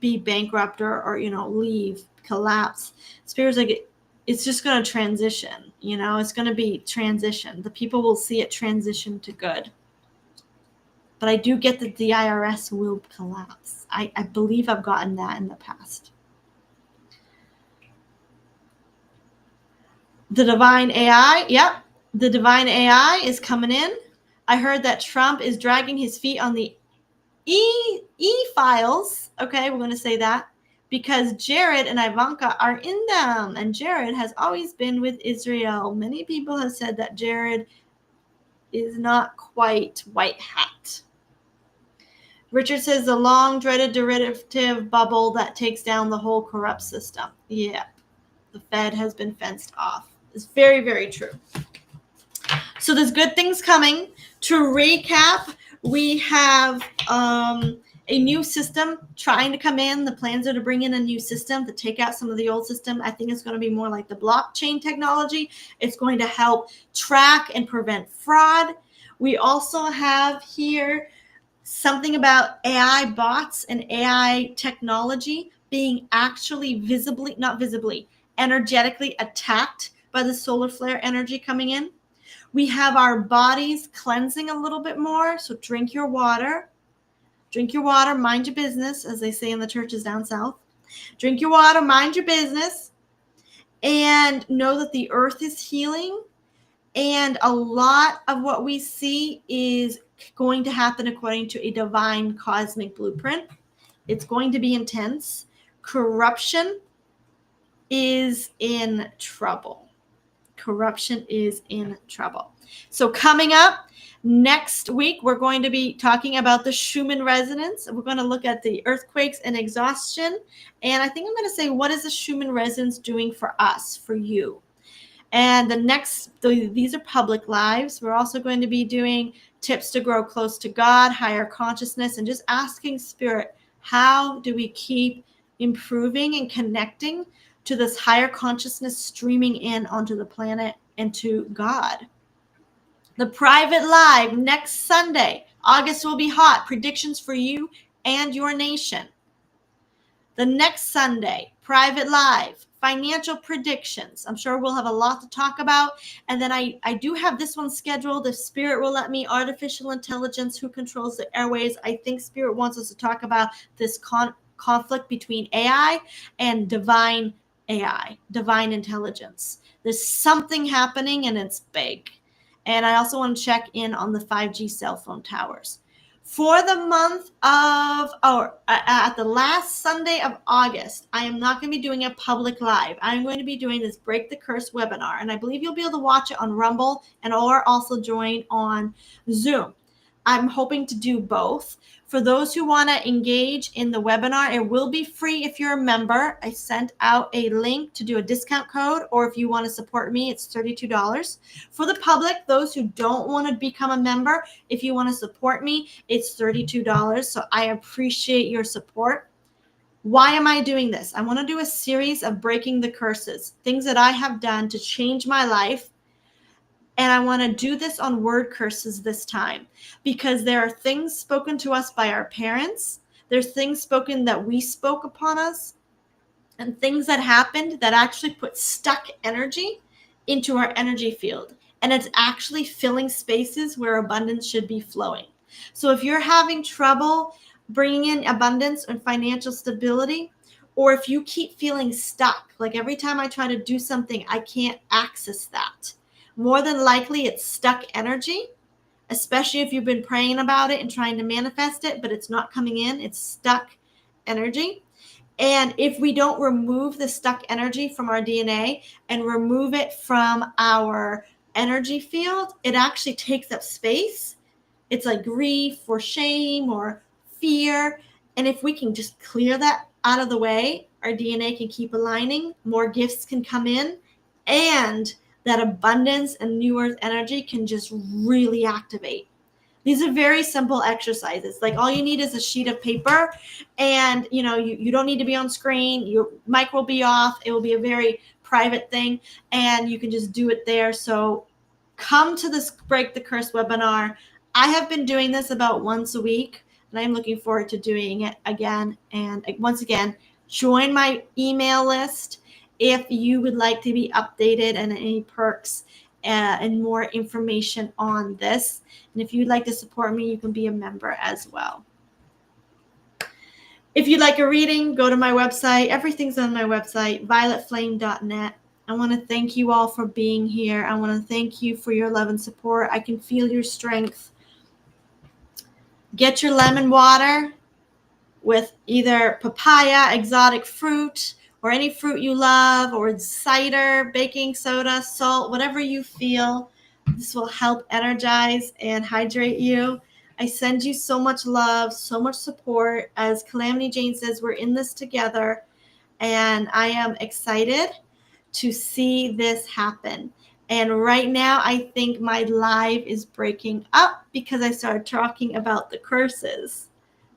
be bankrupt or leave, collapse? Spirit's like, it's just going to transition. It's going to be transition. The people will see it transition to good. But I do get that the IRS will collapse. I believe I've gotten that in the past. The divine AI, yep. The divine AI is coming in. I heard that Trump is dragging his feet on the e-files. Okay, we're going to say that. Because Jared and Ivanka are in them. And Jared has always been with Israel. Many people have said that Jared is not quite white hat. Richard says the long dreaded derivative bubble that takes down the whole corrupt system. Yeah, the Fed has been fenced off. It's very, very true. So there's good things coming. To recap, we have a new system trying to come in. The plans are to bring in a new system to take out some of the old system. I think it's going to be more like the blockchain technology. It's going to help track and prevent fraud. We also have here something about AI bots and AI technology being actually energetically attacked by the solar flare energy coming in. We have our bodies cleansing a little bit more. So drink your water. Drink your water, mind your business, as they say in the churches down south. Drink your water, mind your business, and know that the earth is healing. And a lot of what we see is going to happen according to a divine cosmic blueprint. It's going to be intense. Corruption is in trouble. Corruption is in trouble. So coming up next week, we're going to be talking about the Schumann resonance. We're going to look at the earthquakes and exhaustion. And I think I'm going to say, what is the Schumann resonance doing for us, for you? And these are public lives. We're also going to be doing tips to grow close to God, higher consciousness, and just asking Spirit, how do we keep improving and connecting to this higher consciousness streaming in onto the planet and to God? The private live next Sunday. August will be hot. Predictions for you and your nation. The next Sunday, private live, financial predictions. I'm sure we'll have a lot to talk about. And then I do have this one scheduled. If Spirit will let me, artificial intelligence, who controls the airways. I think Spirit wants us to talk about this conflict between AI and divine AI, divine intelligence. There's something happening and it's big. And I also want to check in on the 5G cell phone towers. For the month of, at the last Sunday of August, I am not going to be doing a public live. I'm going to be doing this Break the Curse webinar, and I believe you'll be able to watch it on Rumble and or also join on Zoom. I'm hoping to do both. For those who want to engage in the webinar, it will be free if you're a member. I sent out a link to do a discount code, or if you want to support me, it's $32. For the public, those who don't want to become a member, if you want to support me, it's $32. So I appreciate your support. Why am I doing this? I want to do a series of breaking the curses, things that I have done to change my life. And I want to do this on word curses this time, because there are things spoken to us by our parents. There's things spoken that we spoke upon us, and things that happened that actually put stuck energy into our energy field. And it's actually filling spaces where abundance should be flowing. So if you're having trouble bringing in abundance and financial stability, or if you keep feeling stuck, like every time I try to do something, I can't access that, more than likely it's stuck energy, especially if you've been praying about it and trying to manifest it, but it's not coming in. It's stuck energy. And if we don't remove the stuck energy from our DNA and remove it from our energy field, it actually takes up space. It's like grief or shame or fear. And if we can just clear that out of the way, our DNA can keep aligning, more gifts can come in, and that abundance and new earth energy can just really activate. These are very simple exercises. Like all you need is a sheet of paper, and you don't need to be on screen. Your mic will be off. It will be a very private thing, and you can just do it there. So come to this Break the Curse webinar. I have been doing this about once a week, and I'm looking forward to doing it again. And once again, join my email list if you would like to be updated and any perks and more information on this. And if you'd like to support me, you can be a member as well. If you'd like a reading, go to my website. Everything's on my website, violetflame.net. I want to thank you all for being here. I want to thank you for your love and support. I can feel your strength. Get your lemon water with either papaya, exotic fruit, or any fruit you love, or cider, baking soda, salt, whatever you feel. This will help energize and hydrate you. I send you so much love, so much support. As Calamity Jane says, we're in this together, and I am excited to see this happen. And right now, I think my live is breaking up because I started talking about the curses.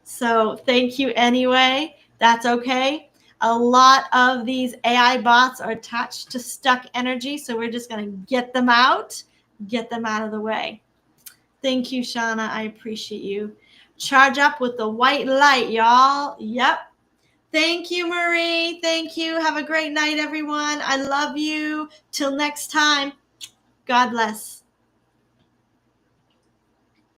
So thank you anyway. That's okay. A lot of these AI bots are attached to stuck energy, so we're just going to get them out of the way. Thank you, Shauna. I appreciate you. Charge up with the white light, y'all. Yep. Thank you, Marie. Thank you. Have a great night, everyone. I love you. Till next time. God bless.